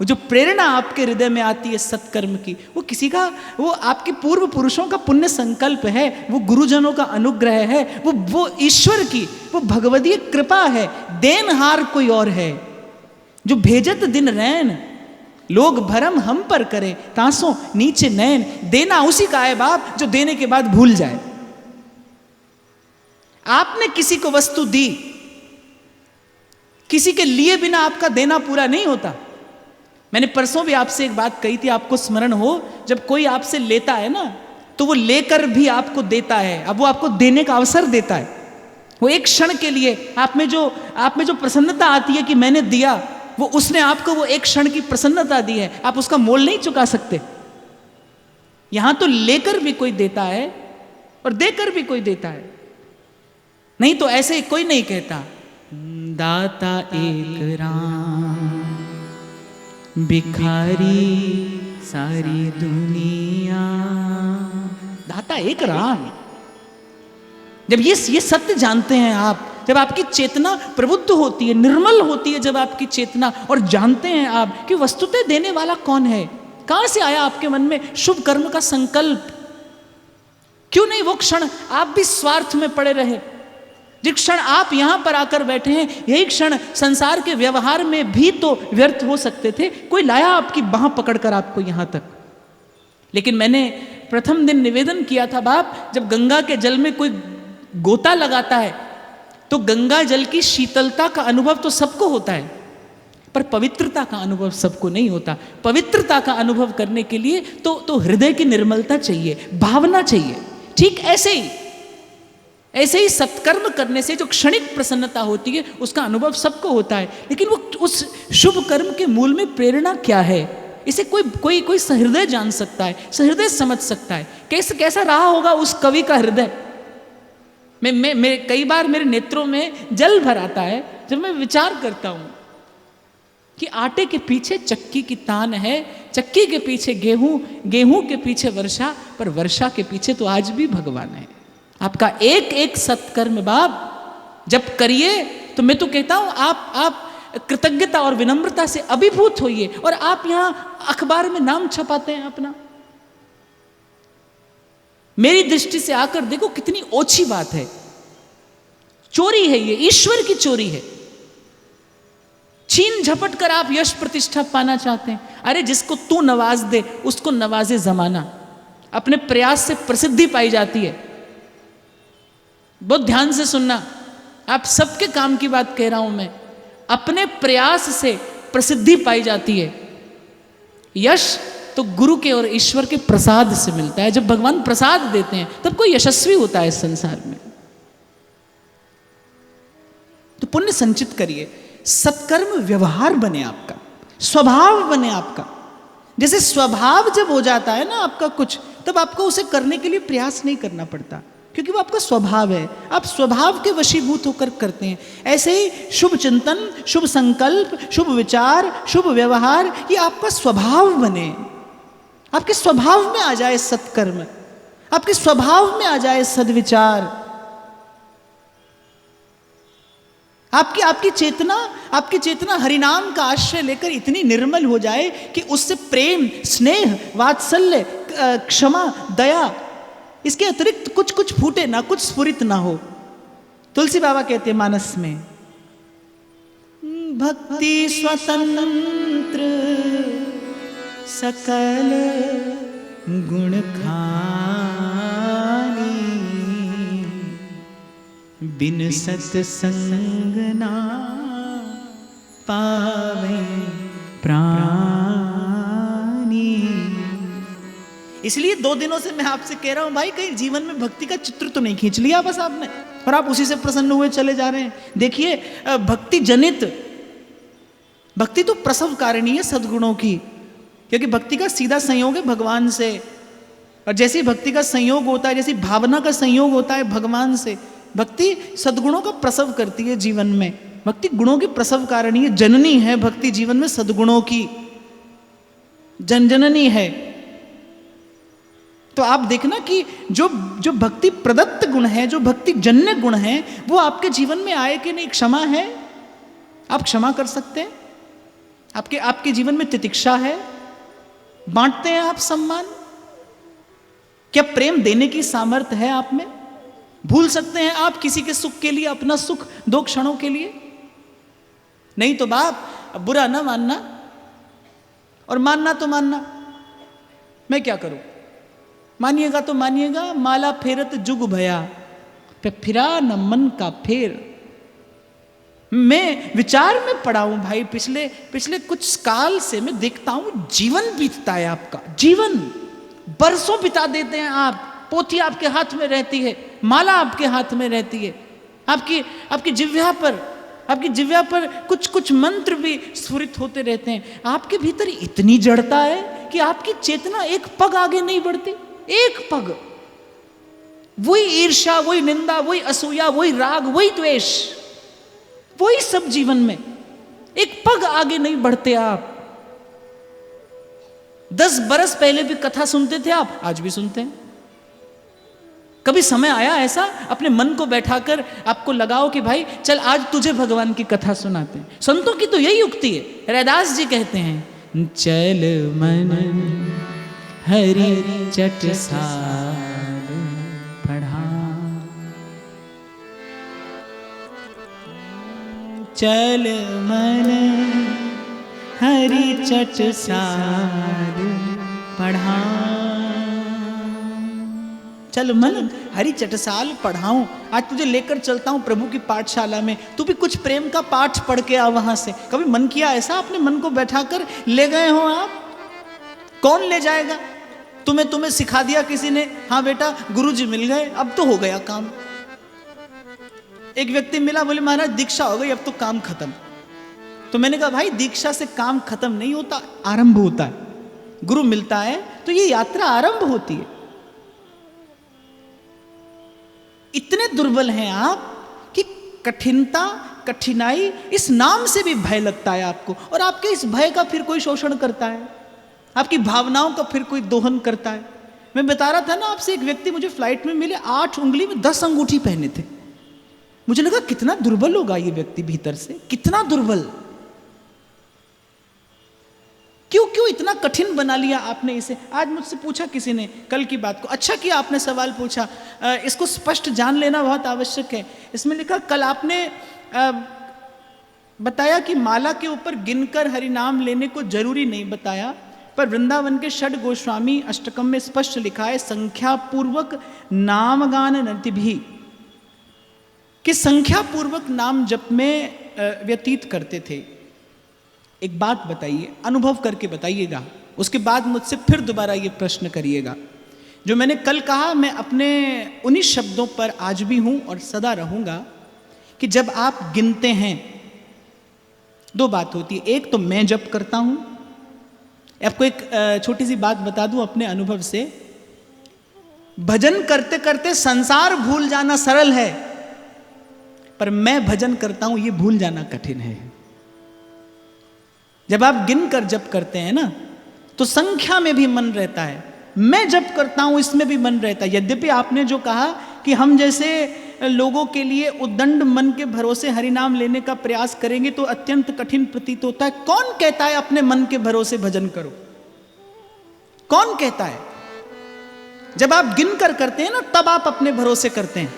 A: वो जो प्रेरणा आपके हृदय में आती है सत्कर्म की, वो किसी का, वो आपके पूर्व पुरुषों का पुण्य संकल्प है, वो गुरुजनों का अनुग्रह है, वो ईश्वर की, वो भगवदीय कृपा है। देनहार कोई और है जो भेजत दिन रैन, लोग भरम हम पर करे, तांसों नीचे नैन। देना उसी का है बाप जो देने के बाद भूल जाए। आपने किसी को वस्तु दी, किसी के लिए बिना आपका देना पूरा नहीं होता। मैंने परसों भी आपसे एक बात कही थी, आपको स्मरण हो, जब कोई आपसे लेता है ना तो वो लेकर भी आपको देता है। अब वो आपको देने का अवसर देता है। वो एक क्षण के लिए आप में जो प्रसन्नता आती है कि मैंने दिया, वो उसने आपको वो एक क्षण की प्रसन्नता दी है, आप उसका मोल नहीं चुका सकते। यहां तो लेकर भी कोई देता है और देकर भी कोई देता है। नहीं तो ऐसे ही कोई नहीं कहता दाता एक राम, भिखारी सारी दुनिया। दाता एक राम। जब ये सत्य जानते हैं आप, जब आपकी चेतना प्रबुद्ध होती है, निर्मल होती है जब आपकी चेतना, और जानते हैं आप कि वस्तुतः देने वाला कौन है, कहां से आया आपके मन में शुभ कर्म का संकल्प। क्यों नहीं वो क्षण आप भी स्वार्थ में पड़े रहे। जिस क्षण आप यहां पर आकर बैठे हैं, यही क्षण संसार के व्यवहार में भी तो व्यर्थ हो सकते थे। कोई लाया आपकी बाह पकड़कर आपको यहां तक। लेकिन मैंने प्रथम दिन निवेदन किया था बाप, जब गंगा के जल में कोई गोता लगाता है तो गंगा जल की शीतलता का अनुभव तो सबको होता है, पर पवित्रता का अनुभव सबको नहीं होता। पवित्रता का अनुभव करने के लिए तो हृदय की निर्मलता चाहिए, भावना चाहिए। ठीक ऐसे ही सत्कर्म करने से जो क्षणिक प्रसन्नता होती है उसका अनुभव सबको होता है। लेकिन वो उस शुभ कर्म के मूल में प्रेरणा क्या है, इसे कोई सहृदय जान सकता है, सहृदय समझ सकता है। कैसा रहा होगा उस कवि का हृदय। मैं कई बार मेरे नेत्रों में जल भर आता है जब मैं विचार करता हूं कि आटे के पीछे चक्की की तान है, चक्की के पीछे गेहूं, गेहूं के पीछे वर्षा, पर वर्षा के पीछे तो आज भी भगवान है। आपका एक एक सत्कर्म बाप जब करिए तो मैं तो कहता हूं आप कृतज्ञता और विनम्रता से अभिभूत होइए। और आप यहां अखबार में नाम छपाते हैं अपना। मेरी दृष्टि से आकर देखो कितनी ओछी बात है। चोरी है, ये ईश्वर की चोरी है। छीन झपट कर आप यश प्रतिष्ठा पाना चाहते हैं। अरे जिसको तू नवाज दे उसको नवाजे जमाना। अपने प्रयास से प्रसिद्धि पाई जाती है। बहुत ध्यान से सुनना, आप सबके काम की बात कह रहा हूं मैं। अपने प्रयास से प्रसिद्धि पाई जाती है। यश तो गुरु के और ईश्वर के प्रसाद से मिलता है। जब भगवान प्रसाद देते हैं तब कोई यशस्वी होता है इस संसार में। तो पुण्य संचित करिए, सत्कर्म व्यवहार बने आपका, स्वभाव बने आपका। जैसे स्वभाव जब हो जाता है ना आपका कुछ, तब आपको उसे करने के लिए प्रयास नहीं करना पड़ता, क्योंकि वो आपका स्वभाव है, आप स्वभाव के वशीभूत होकर करते हैं। ऐसे ही शुभ चिंतन, शुभ संकल्प, शुभ विचार, शुभ व्यवहार, ये आपका स्वभाव बने, आपके स्वभाव में आ जाए सत्कर्म, आपके स्वभाव में आ जाए सद्विचार। आपकी चेतना हरिनाम का आश्रय लेकर इतनी निर्मल हो जाए कि उससे प्रेम, स्नेह, वात्सल्य, क्षमा, दया, इसके अतिरिक्त कुछ फूटे ना, कुछ स्फुरित ना हो। तुलसी बाबा कहते हैं मानस में, भक्ति स्वतंत्र सकल गुण खानी, बिन सत्संग ना पावे प्राणी। इसलिए 2 दिनों से मैं आपसे कह रहा हूं भाई, कहीं जीवन में भक्ति का चित्र तो नहीं खींच लिया बस आपने, और आप उसी से प्रसन्न हुए चले जा रहे हैं। देखिए, भक्ति जनित, भक्ति तो प्रसव कारिणी है सद्गुणों की, क्योंकि भक्ति का सीधा संयोग है भगवान से। और जैसी भक्ति का संयोग होता है, जैसी भावना का संयोग होता है भगवान से, भक्ति सद्गुणों का प्रसव करती है जीवन में। भक्ति गुणों की प्रसव कारिणी है, जननी है भक्ति जीवन में सद्गुणों की, जनजननी है। तो आप देखना कि जो भक्ति प्रदत्त गुण है, जो भक्ति जन्य गुण है, वो आपके जीवन में आए कि नहीं। क्षमा है, आप क्षमा कर सकते हैं, आपके जीवन में तितिक्षा है, बांटते हैं आप सम्मान, क्या प्रेम देने की सामर्थ्य है आप में? भूल सकते हैं आप किसी के सुख के लिए अपना सुख 2 क्षणों के लिए? नहीं तो बाप, बुरा ना मानना, और मानना तो मानना, मैं क्या करूं? मानिएगा तो मानिएगा, माला फेरत जुग भया, पे फिरा न मन का फेर। मैं विचार में पड़ा हूं भाई, पिछले कुछ काल से मैं देखता हूं जीवन बीतता है आपका, जीवन बरसों बिता देते हैं आप, पोथी आपके हाथ में रहती है, माला आपके हाथ में रहती है, आपकी जिह्वा पर कुछ मंत्र भी स्फुरित होते रहते हैं। आपके भीतर इतनी जड़ता है कि आपकी चेतना एक पग आगे नहीं बढ़ती, एक पग। वही ईर्ष्या, वही निंदा, वही असूया, वही राग, वही द्वेष, वही सब जीवन में, एक पग आगे नहीं बढ़ते आप। 10 बरस पहले भी कथा सुनते थे आप, आज भी सुनते हैं। कभी समय आया ऐसा अपने मन को बैठाकर आपको लगाओ कि भाई चल आज तुझे भगवान की कथा सुनाते हैं? संतों की तो यही उक्ति है। रैदास जी कहते हैं, चल मन हरि चटसाल पढ़ा, चल मन हरि चटसाल पढ़ा, चल मन हरि चटसाल पढ़ाऊं। आज तुझे लेकर चलता हूं प्रभु की पाठशाला में, तू भी कुछ प्रेम का पाठ पढ़ के आ वहां से। कभी मन किया ऐसा? अपने मन को बैठाकर ले गए हो आप? कौन ले जाएगा? तुम्हें सिखा दिया किसी ने, हाँ बेटा गुरुजी मिल गए, अब तो हो गया काम। एक व्यक्ति मिला, बोले महाराज दीक्षा हो गई, अब तो काम खत्म। तो मैंने कहा भाई दीक्षा से काम खत्म नहीं होता, आरंभ होता है। गुरु मिलता है तो ये यात्रा आरंभ होती है। इतने दुर्बल हैं आप कि कठिनता, कठिनाई, इस नाम से भी भय लगता है आपको, और आपके इस भय का फिर कोई शोषण करता है, आपकी भावनाओं का फिर कोई दोहन करता है। मैं बता रहा था ना आपसे, एक व्यक्ति मुझे फ्लाइट में मिले, 8 उंगली में 10 अंगूठी पहने थे। मुझे लगा कितना दुर्बल होगा ये व्यक्ति भीतर से, कितना दुर्बल। क्यों इतना कठिन बना लिया आपने इसे? आज मुझसे पूछा किसी ने, कल की बात को, अच्छा किया आपने सवाल पूछा, इसको स्पष्ट जान लेना बहुत आवश्यक है। इसमें लिखा, कल आपने बताया कि माला के ऊपर गिनकर हरि नाम लेने को जरूरी नहीं बताया, पर वृंदावन के षड गोस्वामी अष्टकम में स्पष्ट लिखा है, संख्या पूर्वक नाम गान नति भी, कि संख्या पूर्वक नाम जप में व्यतीत करते थे। एक बात बताइए, अनुभव करके बताइएगा, उसके बाद मुझसे फिर दोबारा ये प्रश्न करिएगा। जो मैंने कल कहा, मैं अपने उन्हीं शब्दों पर आज भी हूं और सदा रहूंगा कि जब आप गिनते हैं, दो बात होती है। एक तो मैं जप करता हूं, आपको एक छोटी सी बात बता दूं अपने अनुभव से। भजन करते करते संसार भूल जाना सरल है, पर मैं भजन करता हूं ये भूल जाना कठिन है। जब आप गिन कर जप करते हैं ना, तो संख्या में भी मन रहता है, मैं जप करता हूं इसमें भी मन रहता है। यद्यपि आपने जो कहा कि हम जैसे लोगों के लिए उद्दंड मन के भरोसे हरिनाम लेने का प्रयास करेंगे तो अत्यंत कठिन प्रतीत होता है। कौन कहता है अपने मन के भरोसे भजन करो? कौन कहता है? जब आप गिन कर करते हैं ना, तब आप अपने भरोसे करते हैं।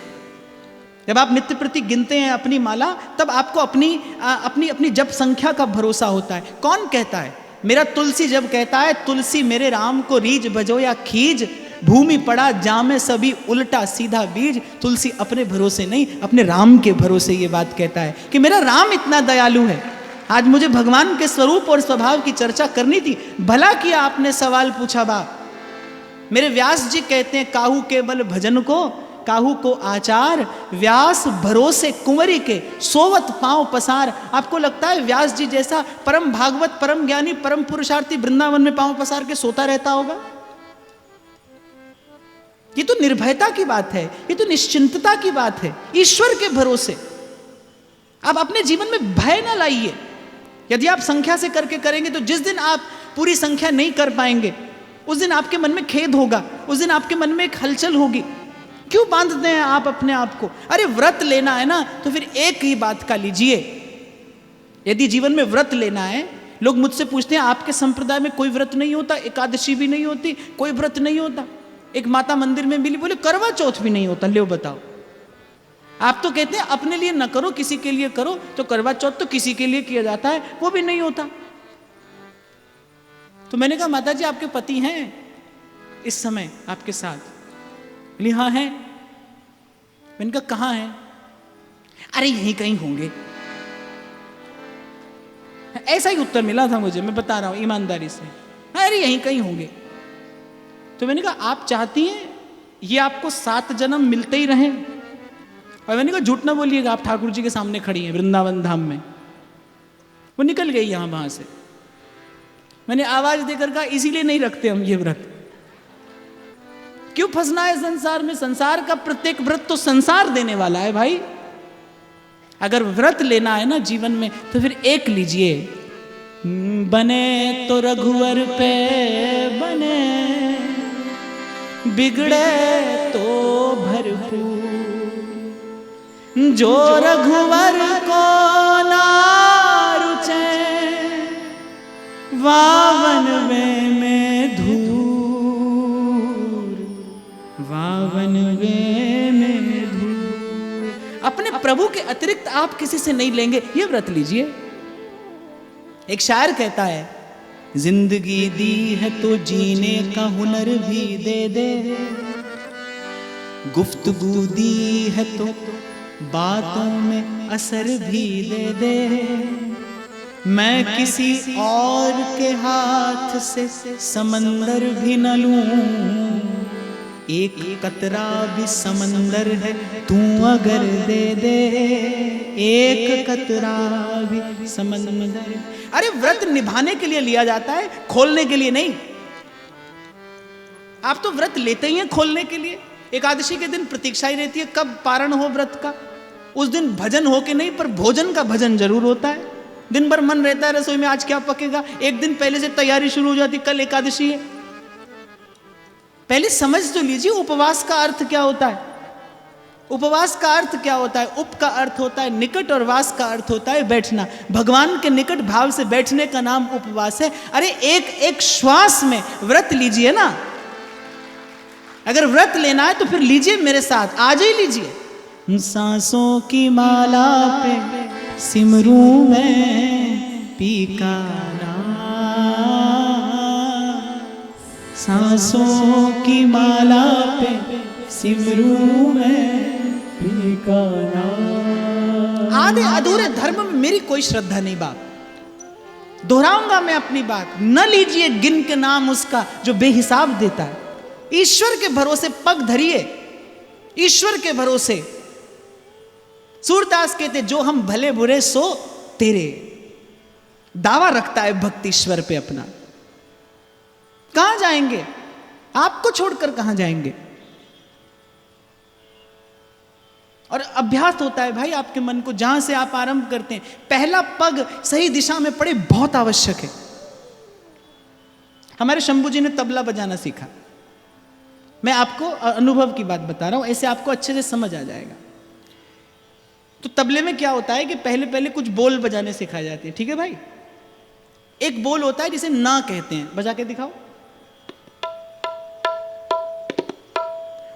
A: जब आप नित्य प्रति गिनते हैं अपनी माला, तब आपको अपनी जप संख्या का भरोसा होता है। कौन कहता है? मेरा तुलसी जब कहता है, तुलसी मेरे राम को रीझ बजो या खीज, भूमि पड़ा जामे सभी उल्टा सीधा बीज। तुलसी अपने भरोसे नहीं, अपने राम के भरोसे ये बात कहता है कि मेरा राम इतना दयालु है। आज मुझे भगवान के स्वरूप और स्वभाव की चर्चा करनी थी, भला किया आपने सवाल पूछा बाप। मेरे व्यास जी कहते हैं, काहू केवल भजन को काहू को आचार, व्यास भरोसे कुंवरी के सोवत पांव पसार। आपको लगता है व्यास जी जैसा परम भागवत, परम ज्ञानी, परम पुरुषार्थी वृंदावन में पांव पसार के सोता रहता होगा? ये तो निर्भयता की बात है, ये तो निश्चिंतता की बात है, ईश्वर के भरोसे। आप अपने जीवन में भय ना लाइए। यदि आप संख्या से करके करेंगे तो जिस दिन आप पूरी संख्या नहीं कर पाएंगे, उस दिन आपके मन में खेद होगा, उस दिन आपके मन में एक हलचल होगी। क्यों बांधते हैं आप अपने आप को? अरे व्रत लेना है ना, तो फिर एक ही बात का लीजिए। यदि जीवन में व्रत लेना है, लोग मुझसे पूछते हैं आपके संप्रदाय में कोई व्रत नहीं होता, एकादशी भी नहीं होती, कोई व्रत नहीं होता। एक माता मंदिर में मिली, बोले करवा चौथ भी नहीं होता। लो बताओ, आप तो कहते हैं अपने लिए न करो, किसी के लिए करो। तो करवा चौथ तो किसी के लिए किया जाता है, वो भी नहीं होता। तो मैंने कहा माता जी आपके पति हैं इस समय आपके साथ? बोली हाँ है। मैंने कहा कहाँ है? अरे यहीं कहीं होंगे। ऐसा ही उत्तर मिला था मुझे, मैं बता रहा हूं ईमानदारी से। अरे यहीं कहीं होंगे। तो मैंने कहा आप चाहती हैं ये आपको 7 जन्म मिलते ही रहें? और मैंने कहा झूठ ना बोलिएगा, आप ठाकुर जी के सामने खड़ी हैं वृंदावन धाम में। वो निकल गई यहां वहां से। मैंने आवाज देकर कहा इसीलिए नहीं रखते हम ये व्रत। क्यों फंसना है संसार में? संसार का प्रत्येक व्रत तो संसार देने वाला है भाई। अगर व्रत लेना है ना जीवन में, तो फिर एक लीजिए, बने तो रघुवर पे बने, बिगड़े तो भरपूर, जो रघुवर को ना रुचे, वावन में धूर, वावन में धूर। अपने प्रभु के अतिरिक्त आप किसी से नहीं लेंगे, ये व्रत लीजिए। एक शायर कहता है, जिंदगी दी है तो जीने का हुनर भी दे दे, गुफ्तगू दी है तो बातों में असर भी दे दे, मैं किसी और के हाथ से समंदर भी न लूं, एक कतरा भी समंदर है तू अगर दे दे, एक कतरा भी समंदर। अरे व्रत निभाने के लिए लिया जाता है, खोलने के लिए नहीं। आप तो व्रत लेते ही हैं खोलने के लिए। एकादशी के दिन प्रतीक्षा ही रहती है कब पारण हो व्रत का। उस दिन भजन हो के नहीं, पर भोजन का भजन जरूर होता है। दिन भर मन रहता है रसोई में आज क्या पकेगा, एक दिन पहले से तैयारी शुरू हो जाती, कल एकादशी है। पहले समझ तो लीजिए उपवास का अर्थ क्या होता है। उपवास का अर्थ क्या होता है? उप का अर्थ होता है निकट और वास का अर्थ होता है बैठना। भगवान के निकट भाव से बैठने का नाम उपवास है। अरे एक एक श्वास में व्रत लीजिए ना। अगर व्रत लेना है तो फिर लीजिए मेरे साथ, आज ही लीजिए। सांसों की माला पे सिमरू मैं पी का नाम, सांसों की माला पे सिमरू मैं पी का नाम। आधे अधूरे धर्म में मेरी कोई श्रद्धा नहीं बाप। दोहराऊंगा मैं अपनी बात, न लीजिए गिन के नाम उसका जो बेहिसाब देता है। ईश्वर के भरोसे पग धरिए, ईश्वर के भरोसे। सूरदास कहते जो हम भले बुरे सो तेरे। दावा रखता है भक्त ईश्वर पे अपना। कहां जाएंगे? आपको छोड़कर कहां जाएंगे? और अभ्यास होता है भाई आपके मन को, जहां से आप आरंभ करते हैं, पहला पग सही दिशा में पड़े बहुत आवश्यक है। हमारे शंभू जी ने तबला बजाना सीखा। मैं आपको अनुभव की बात बता रहा हूं, ऐसे आपको अच्छे से समझ आ जाएगा। तो तबले में क्या होता है कि पहले पहले कुछ बोल बजाने सिखाए जाते हैं, ठीक है भाई। एक बोल होता है जिसे ना कहते हैं, बजा के दिखाओ।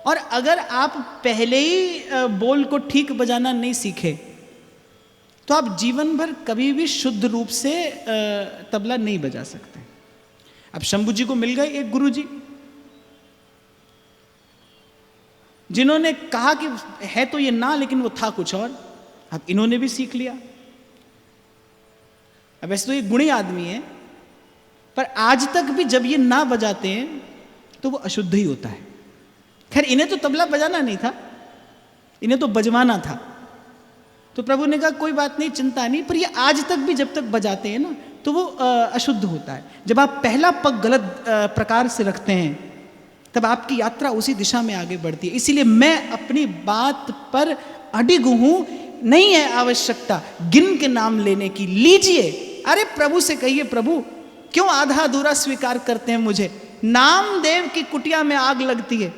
A: और अगर आप पहले ही बोल को ठीक बजाना नहीं सीखे तो आप जीवन भर कभी भी शुद्ध रूप से तबला नहीं बजा सकते। अब शंभू जी को मिल गए एक गुरु जी, जिन्होंने कहा कि है तो ये ना, लेकिन वो था कुछ और। अब इन्होंने भी सीख लिया। अब वैसे तो ये गुणी आदमी है, पर आज तक भी जब ये ना बजाते हैं तो वो अशुद्ध ही होता है। खैर इन्हें तो तबला बजाना नहीं था, इन्हें तो बजवाना था। तो प्रभु ने कहा कोई बात नहीं, चिंता नहीं, पर ये आज तक भी जब तक बजाते हैं ना तो वो अशुद्ध होता है। जब आप पहला पग गलत प्रकार से रखते हैं तब आपकी यात्रा उसी दिशा में आगे बढ़ती है। इसीलिए मैं अपनी बात पर अडिग हूं, नहीं है आवश्यकता गिन के नाम लेने की। लीजिए, अरे प्रभु से कहिए प्रभु क्यों आधा अधूरा स्वीकार करते हैं मुझे। नामदेव की कुटिया में आग लगती है,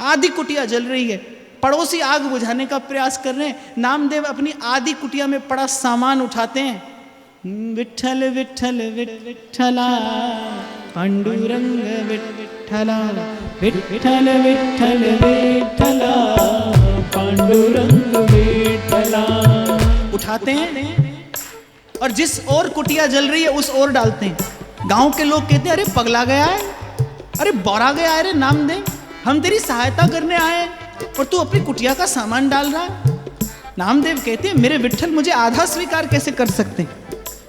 A: आधी कुटिया जल रही है, पड़ोसी आग बुझाने का प्रयास कर रहे हैं। नामदेव अपनी आधी कुटिया में पड़ा सामान उठाते हैं। विठ्ठल विठ्ठल विठ्ठला पांडुरंग विठ्ठला, विठ्ठल विठ्ठल विठ्ठला पांडुरंग विठ्ठला। उठाते हैं और जिस ओर कुटिया जल रही है उस ओर डालते हैं। गांव के लोग कहते हैं अरे पगला गया है, अरे बौरा गया है, अरे नामदेव हम तेरी सहायता करने आए और तू अपनी कुटिया का सामान डाल रहा है। नामदेव कहते हैं मेरे विठ्ठल मुझे आधा स्वीकार कैसे कर सकते हैं।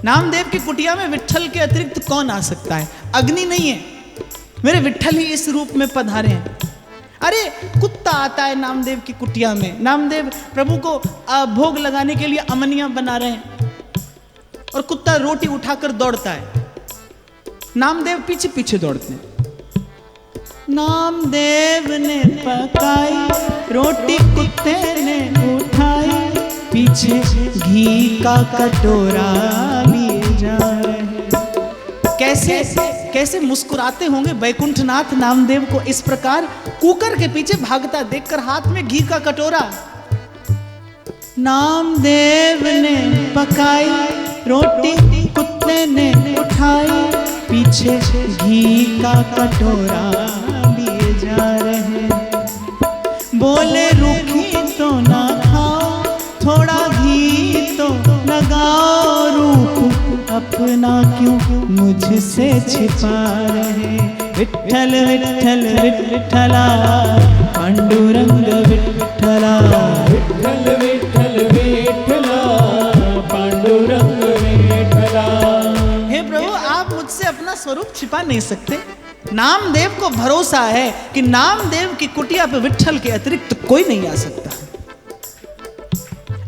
A: नामदेव की कुटिया में विठ्ठल के अतिरिक्त कौन आ सकता है? अग्नि नहीं है, मेरे विठ्ठल ही इस रूप में पधारे हैं। अरे कुत्ता आता है नामदेव की कुटिया में, नामदेव प्रभु को भोग लगाने के लिए अमनिया बना रहे हैं और कुत्ता रोटी उठाकर दौड़ता है, नामदेव पीछे पीछे दौड़ते हैं। नामदेव ने पकाई रोटी, कुत्ते ने उठाई, पीछे घी का कटोरा लिए जा रहे। कैसे कैसे मुस्कुराते होंगे बैकुंठनाथ नामदेव को इस प्रकार कुकर के पीछे भागता देखकर, हाथ में घी का कटोरा। नामदेव ने पकाई रोटी, कुत्ते ने उठाई, पीछे घी का कटोरा लिए जा रहे। बोले रूखी तो ना खाओ, थोड़ा घी तो लगाओ, रूप अपना क्यों मुझसे छिपा रहे। विठ्ठल विठ्ठल विठ्ठला पांडुरंग विठ्ठला, विठ्ठल विठ्ठल विठ्ठला पांडुरंग विठ्ठला। हे प्रभु आप मुझसे अपना स्वरूप छिपा नहीं सकते। नामदेव को भरोसा है कि नामदेव की कुटिया पे विठ्ठल के अतिरिक्त कोई नहीं आ सकता।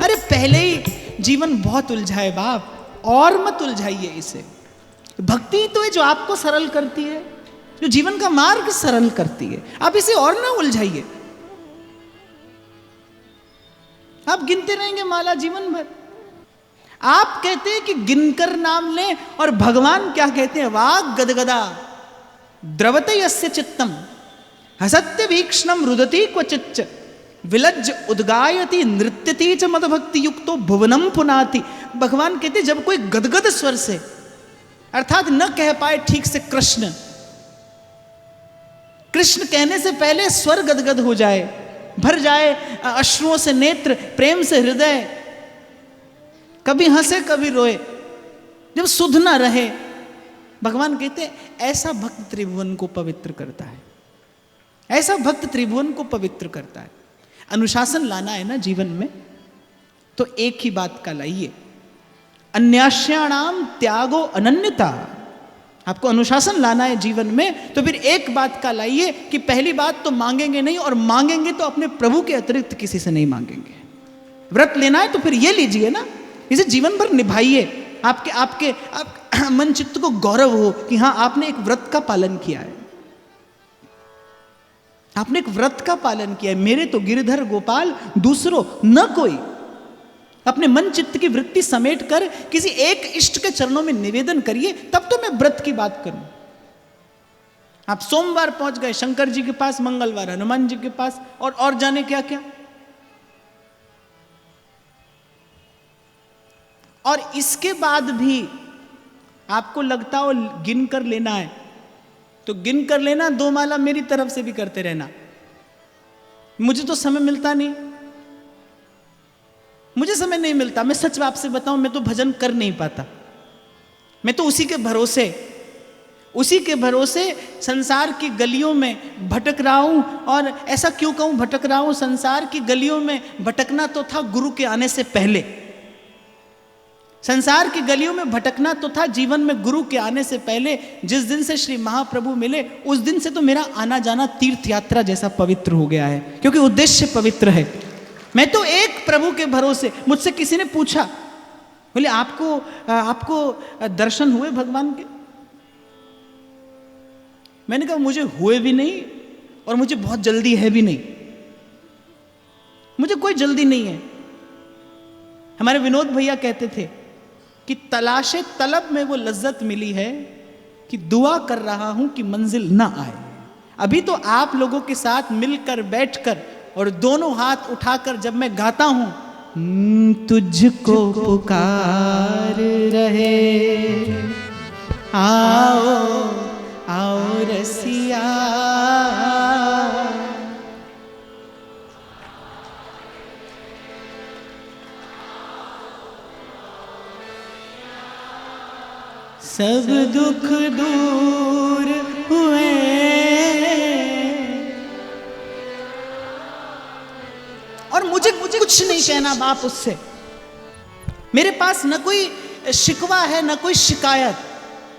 A: अरे पहले ही जीवन बहुत उलझाए बाप, और मत उलझाइए इसे। भक्ति तो है जो आपको सरल करती है, जो जीवन का मार्ग सरल करती है। आप इसे और ना उलझाइए। आप गिनते रहेंगे माला जीवन भर। आप कहते हैं कि गिनकर नाम लें, और भगवान क्या कहते हैं? वाग गदगदा द्रवते यस्य चित्तम हसत्य भीक्ष्णम रुदती क्वचिच्च विलज्ज उद्गायति नृत्यति च मदभक्ति युक्तो भुवनम पुनाति। भगवान कहते जब कोई गदगद स्वर से, अर्थात न कह पाए ठीक से कृष्ण, कृष्ण कहने से पहले स्वर गदगद हो जाए, भर जाए अश्रुओं से नेत्र, प्रेम से हृदय, कभी हंसे कभी रोए, जब सुध ना रहे, भगवान कहते ऐसा भक्त त्रिभुवन को पवित्र करता है। ऐसा भक्त त्रिभुवन को पवित्र करता है। अनुशासन लाना है ना जीवन में, तो एक ही बात का लाइए, अन्यास्याणाम त्यागो अनन्यता। आपको अनुशासन लाना है जीवन में, तो फिर एक बात का लाइए कि पहली बात तो मांगेंगे नहीं, और मांगेंगे तो अपने प्रभु के अतिरिक्त किसी से नहीं मांगेंगे। व्रत लेना है तो फिर ये लीजिए ना, इसे जीवन भर निभाइए। आपके मन चित्त को गौरव हो कि हाँ, आपने एक व्रत का पालन किया है, आपने एक व्रत का पालन किया है। मेरे तो गिरधर गोपाल दूसरों न कोई। अपने मन चित्त की वृत्ति समेट कर किसी एक इष्ट के चरणों में निवेदन करिए, तब तो मैं व्रत की बात करूं। आप सोमवार पहुंच गए शंकर जी के पास, मंगलवार हनुमान जी के पास, और जाने क्या क्या। और इसके बाद भी आपको लगता हो गिन कर लेना है तो गिन कर लेना, 2 माला मेरी तरफ से भी करते रहना। मुझे तो समय मिलता नहीं, मुझे समय नहीं मिलता। मैं सच आपसे बताऊं, मैं तो भजन कर नहीं पाता। मैं तो उसी के भरोसे संसार की गलियों में भटक रहा हूं। और ऐसा क्यों कहूं भटक रहा हूं? संसार की गलियों में भटकना तो था गुरु के आने से पहले। संसार की गलियों में भटकना तो था जीवन में गुरु के आने से पहले। जिस दिन से श्री महाप्रभु मिले, उस दिन से तो मेरा आना जाना तीर्थ यात्रा जैसा पवित्र हो गया है, क्योंकि उद्देश्य पवित्र है। मैं तो एक प्रभु के भरोसे। मुझसे किसी ने पूछा, बोले आपको दर्शन हुए भगवान के? मैंने कहा मुझे हुए भी नहीं और मुझे बहुत जल्दी है भी नहीं। मुझे कोई जल्दी नहीं है। हमारे विनोद भैया कहते थे कि तलाशे तलब में वो लज्जत मिली है कि दुआ कर रहा हूं कि मंजिल ना आए। अभी तो आप लोगों के साथ मिलकर बैठकर और दोनों हाथ उठाकर जब मैं गाता हूं, तुझको पुकार रहे आओ आओ रसिया, सब दुख दूर हुए। और मुझे कुछ नहीं कहना बाप उससे। मेरे पास न कोई शिकवा है न कोई शिकायत।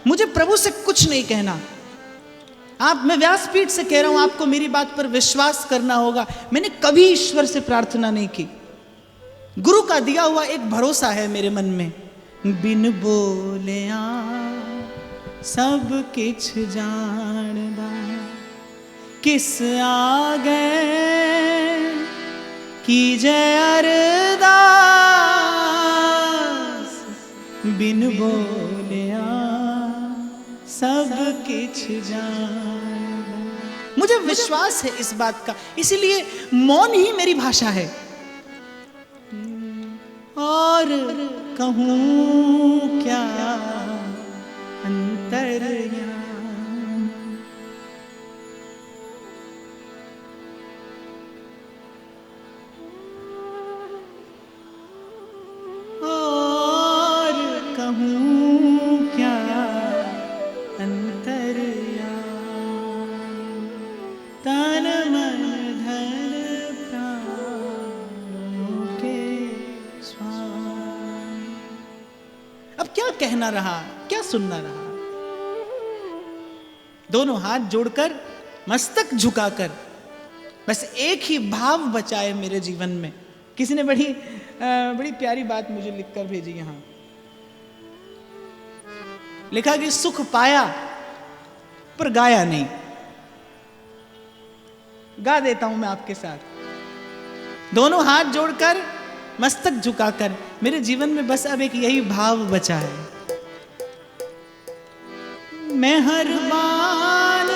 A: मुझे प्रभु से कुछ नहीं कहना। मैं व्यासपीठ से कह रहा हूं, आपको मेरी बात पर विश्वास करना होगा। मैंने कभी ईश्वर से प्रार्थना नहीं की। गुरु का दिया हुआ एक भरोसा है मेरे मन में। बिन बोलिया सब किछ जानदा, किस आगे कीजे अरदास। बिन बोलिया सब किछ जानदा। मुझे विश्वास है इस बात का, इसीलिए मौन ही मेरी भाषा है। और कहूँ क्या अंतर्यामी, और कहूँ क्या अंतर्यामी, तन मन धन प्राणों के स्वामी। अब क्या कहना रहा, क्या सुनना रहा? दोनों हाथ जोड़कर, मस्तक झुकाकर, बस एक ही भाव बचाए मेरे जीवन में। किसी ने बड़ी प्यारी बात मुझे लिखकर भेजी। यहां लिखा कि सुख पाया पर गाया नहीं। गा देता हूं मैं आपके साथ। दोनों हाथ जोड़कर, मस्तक झुकाकर, मेरे जीवन में बस अब एक यही भाव बचा है। मेहरबान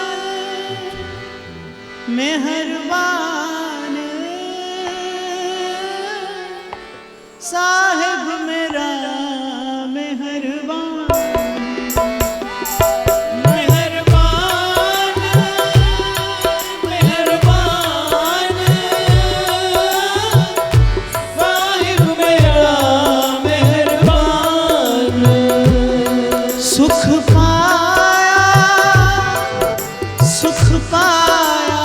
A: मेहरबान साहिब मेरा मेहरबान। मेहरबान मेहरबान साहिब मेरा मेहरबान। सुख पाया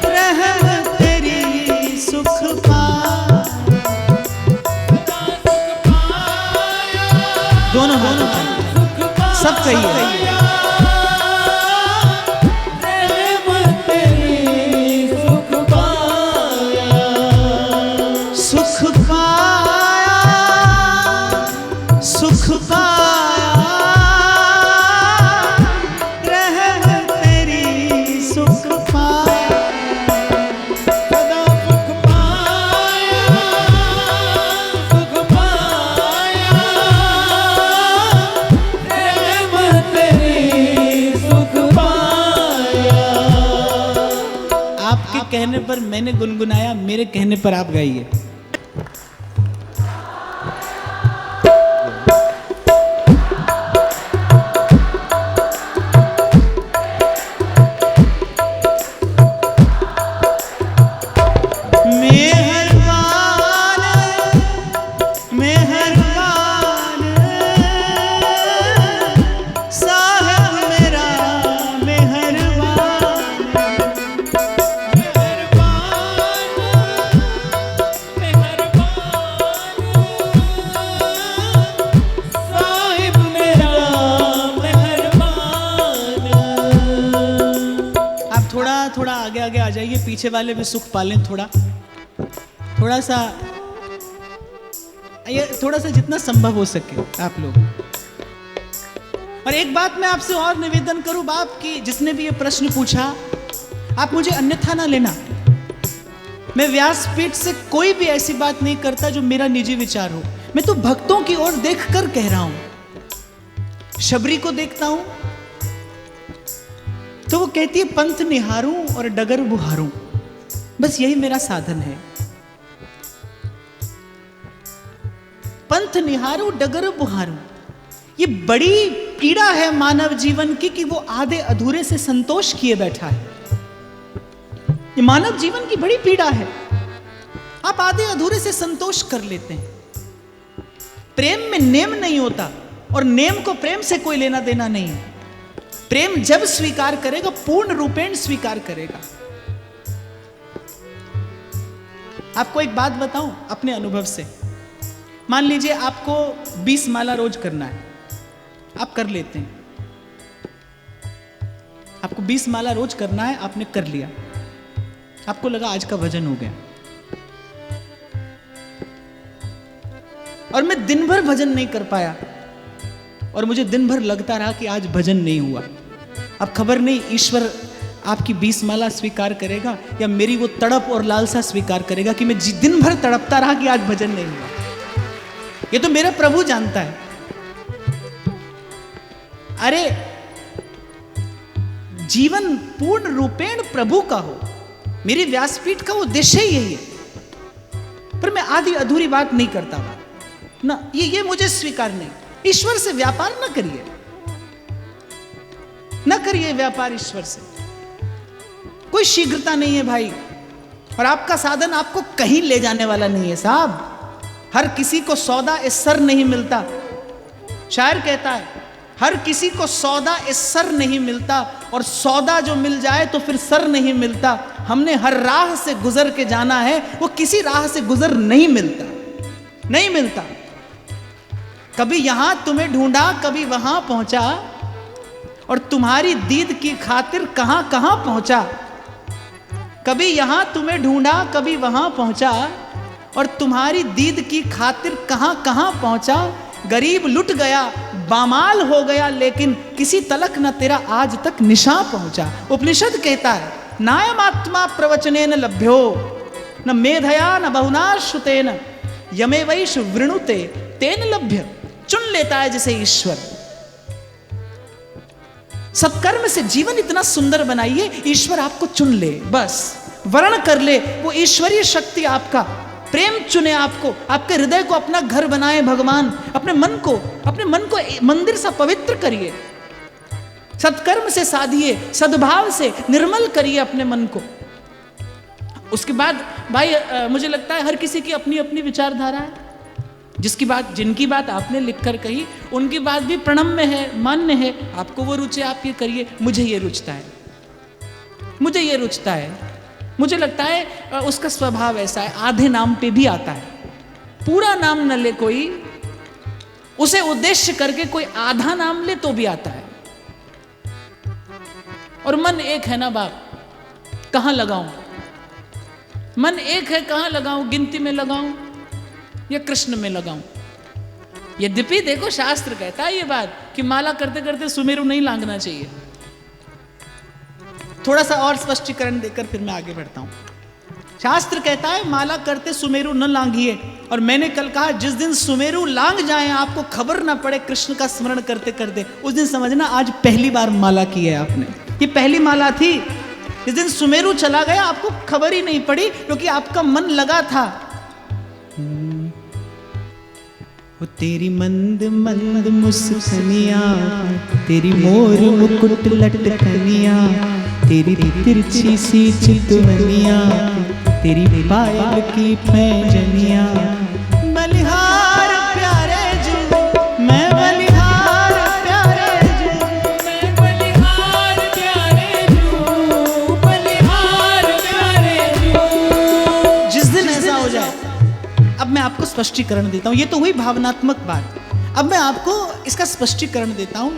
A: रहमत तेरी सुख पाया। दोनों सब कहिए। कहने पर मैंने गुनगुनाया, मेरे कहने पर आप गाइए। थोड़ा आगे आगे आ जाइए, पीछे वाले भी सुख पालें। थोड़ा सा जितना संभव हो सके आप लोग। और एक बात मैं आपसे और निवेदन करूं बाप की, जिसने भी ये प्रश्न पूछा, आप मुझे अन्यथा ना लेना। मैं व्यासपीठ से कोई भी ऐसी बात नहीं करता जो मेरा निजी विचार हो। मैं तो भक्तों की ओर देखकर कह रहा हूं। शबरी को देखता हूं तो वो कहती है पंथ निहारूं और डगर बुहारूं, बस यही मेरा साधन है। पंथ निहारूं डगर बुहारूं, ये बड़ी पीड़ा है मानव जीवन की कि वो आधे अधूरे से संतोष किए बैठा है। ये मानव जीवन की बड़ी पीड़ा है। आप आधे अधूरे से संतोष कर लेते हैं। प्रेम में नेम नहीं होता, और नेम को प्रेम से कोई लेना देना नहीं है। प्रेम जब स्वीकार करेगा, पूर्ण रूपेण स्वीकार करेगा। आपको एक बात बताऊं अपने अनुभव से। मान लीजिए आपको 20 माला रोज करना है, आप कर लेते हैं। आपको 20 माला रोज करना है, आपने कर लिया। आपको लगा आज का भजन हो गया, और मैं दिन भर भजन नहीं कर पाया, और मुझे दिन भर लगता रहा कि आज भजन नहीं हुआ। अब खबर नहीं ईश्वर आपकी 20 माला स्वीकार करेगा या मेरी वो तड़प और लालसा स्वीकार करेगा कि मैं दिन भर तड़पता रहा कि आज भजन नहीं हुआ। ये तो मेरा प्रभु जानता है। अरे जीवन पूर्ण रूपेण प्रभु का हो, मेरी व्यासपीठ का उद्देश्य ही यही है। पर मैं आधी अधूरी बात नहीं करता ना, ये मुझे स्वीकार नहीं। ईश्वर से व्यापार ना करिए, ना करिए व्यापार ईश्वर से। कोई शीघ्रता नहीं है भाई, और आपका साधन आपको कहीं ले जाने वाला नहीं है साहब। हर किसी को सौदा इस सर नहीं मिलता। शायर कहता है हर किसी को सौदा इस सर नहीं मिलता, और सौदा जो मिल जाए तो फिर सर नहीं मिलता। हमने हर राह से गुजर के जाना है, वो किसी राह से गुजर नहीं मिलता, नहीं मिलता। कभी यहां तुम्हें ढूंढा, कभी वहां पहुंचा, और तुम्हारी दीद की खातिर कहां कहां पहुंचा। कभी यहां तुम्हें ढूंढा, कभी वहां पहुंचा, और तुम्हारी दीद की खातिर कहां कहां पहुंचा। गरीब लुट गया, बामाल हो गया, लेकिन किसी तलक न तेरा आज तक निशा पहुंचा। उपनिषद कहता है नायम आत्मा प्रवचनेन लभ्यो न मेधया न बहुना श्रुतेन यमे वैश वृणुते तेन लभ्य। चुन लेता है जिसे ईश्वर। सत्कर्म से जीवन इतना सुंदर बनाइए, ईश्वर आपको चुन ले, बस वर्ण कर ले। वो ईश्वरीय शक्ति आपका प्रेम चुने आपको, आपके हृदय को अपना घर बनाए भगवान। अपने मन को मंदिर सा पवित्र करिए, सत्कर्म से साधिए, सद्भाव से निर्मल करिए अपने मन को। उसके बाद भाई मुझे लगता है हर किसी की अपनी अपनी विचारधारा है। जिनकी बात आपने लिखकर कही, उनकी बात भी प्रणम्य है, मान्य है। आपको वो रुचे आप ये करिए, मुझे ये रुचता है, मुझे ये रुचता है। मुझे लगता है उसका स्वभाव ऐसा है, आधे नाम पे भी आता है। पूरा नाम न ले कोई, उसे उद्देश्य करके कोई आधा नाम ले तो भी आता है। और मन एक है ना बाप, कहां लगाऊं? मन एक है, कहां लगाऊं? गिनती में लगाऊं या कृष्ण में लगाऊं? यद्यपि देखो शास्त्र कहता है ये बात कि माला करते करते सुमेरु नहीं लांघना चाहिए। थोड़ा सा और स्पष्टीकरण देकर फिर मैं आगे बढ़ता हूं। शास्त्र कहता है माला करते सुमेरु न लांघिए, और मैंने कल कहा जिस दिन सुमेरु लांघ जाए, आपको खबर ना पड़े कृष्ण का स्मरण करते करते, उस दिन समझना आज पहली बार माला की है आपने। ये पहली माला थी। जिस दिन सुमेरु चला गया आपको खबर ही नहीं पड़ी, क्योंकि आपका मन लगा था। वो तेरी मंद मंद मुस्कानिया, तेरी मोर मुकुट लटकनिया, तेरी तिरछी सी चितवनिया, तेरी पायल की पैंजनिया, बलिहार प्यारे जो, मैं बलिहार प्यारे जो, मैं बलिहार प्यारे जो, बलिहार प्यारे जो। जिस दिन ऐसा हो जाए, अब मैं आपको स्पष्टीकरण देता हूं। ये तो हुई भावनात्मक बात। अब मैं आपको इसका स्पष्टीकरण देता हूं।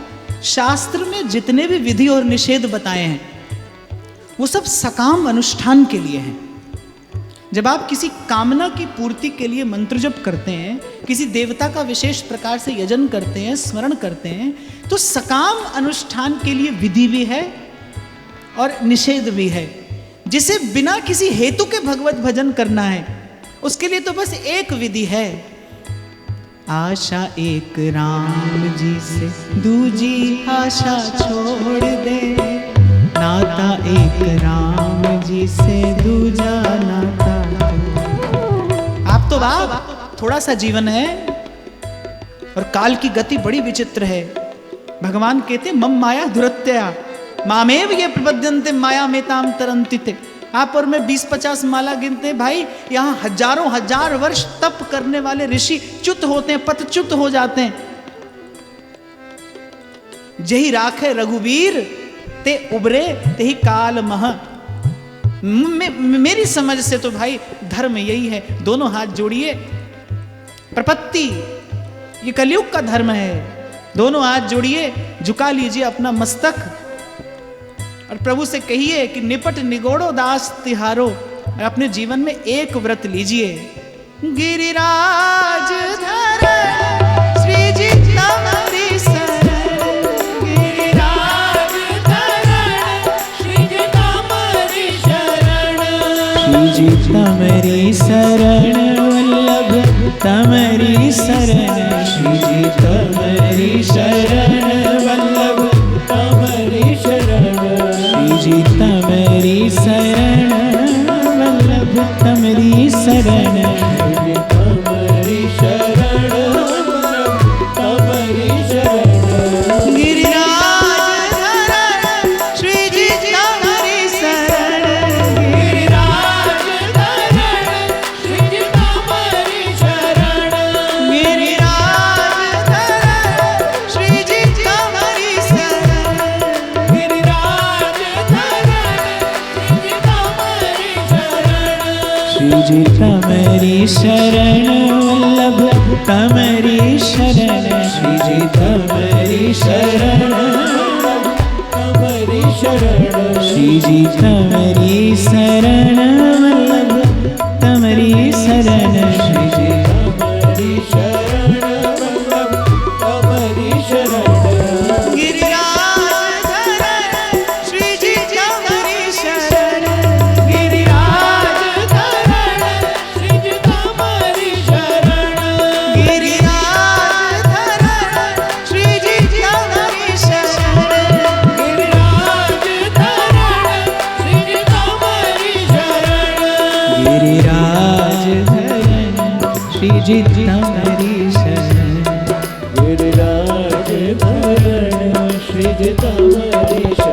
A: शास्त्र में जितने भी विधि और निषेध बताए हैं वो सब सकाम अनुष्ठान के लिए हैं। जब आप किसी कामना की पूर्ति के लिए मंत्र जप करते हैं, किसी देवता का विशेष प्रकार से यजन करते हैं, स्मरण करते हैं, तो सकाम अनुष्ठान के लिए विधि भी है और निषेध भी है। जिसे बिना किसी हेतु के भगवत भजन करना है, उसके लिए तो बस एक विधि है। आशा एक राम जी से दूजी आशा छोड़ दे, नाता एक राम जी से दूजा नाता। आप तो बाप थोड़ा सा जीवन है और काल की गति बड़ी विचित्र है। भगवान कहते मम माया दुरत्या मामेव ये प्रपद्यन्ते माया मेताम तरन्तिते। आप और मैं 20-50 माला गिनते हैं भाई, यहाँ हजारों हजार वर्ष तप करने वाले ऋषि च्युत होते हैं, पतच्युत हो जाते हैं। जही राखे रघुवीर ते उबरे तेही काल मह। मेरी समझ से तो भाई धर्म यही है, दोनों हाथ जोड़िए। प्रपत्ति ये कलयुग का धर्म है, दोनों हाथ जोड़िए, झुका लीजिए अपना मस्तक और प्रभु से कहिए कि निपट निगोड़ो दास तिहारो, और अपने जीवन में एक व्रत लीजिए। गिरिराज धरण श्री जी तमरी शरण, गिरिराज धरण श्री जी तमरी शरण, श्री जी तमरी शरण वल्लभ तमरी शरण, श्री जी तमरी शरण वल्लभ तमरी शरण, श्री जी तमरी शरण वल्लभ तमरी शरण, श्री जी तमरी शरण वल्लभ तमरी शरण। गिरिराज धरण श्री जी तमरी शरण, गिरिराज धरण श्री जी तमरी शरण, गिरिराज धरण श्री जी तमरी शरण, गिरिराज श्री जी तमरी शरण वल्लभ तमरी शरण, श्री जी तमरी शरण तमरी शरण, श्री जी तमरी शरण वल्लभ तमरी शरण, श्री जी तमरी शरण वल्लभ तमरी शरण। गिरिराज धरण श्री जी तमरी शरण, गिरिराज धरण श्री जी तमरी शरण, गिरिराज धरण श्री जी तमरी शरण, गिरिराज धरण श्री जी तमरी शरण, गिरिराज धरण श्री जी तमरी शरण, गिरिराज धरण श्री जी तमरी शरण।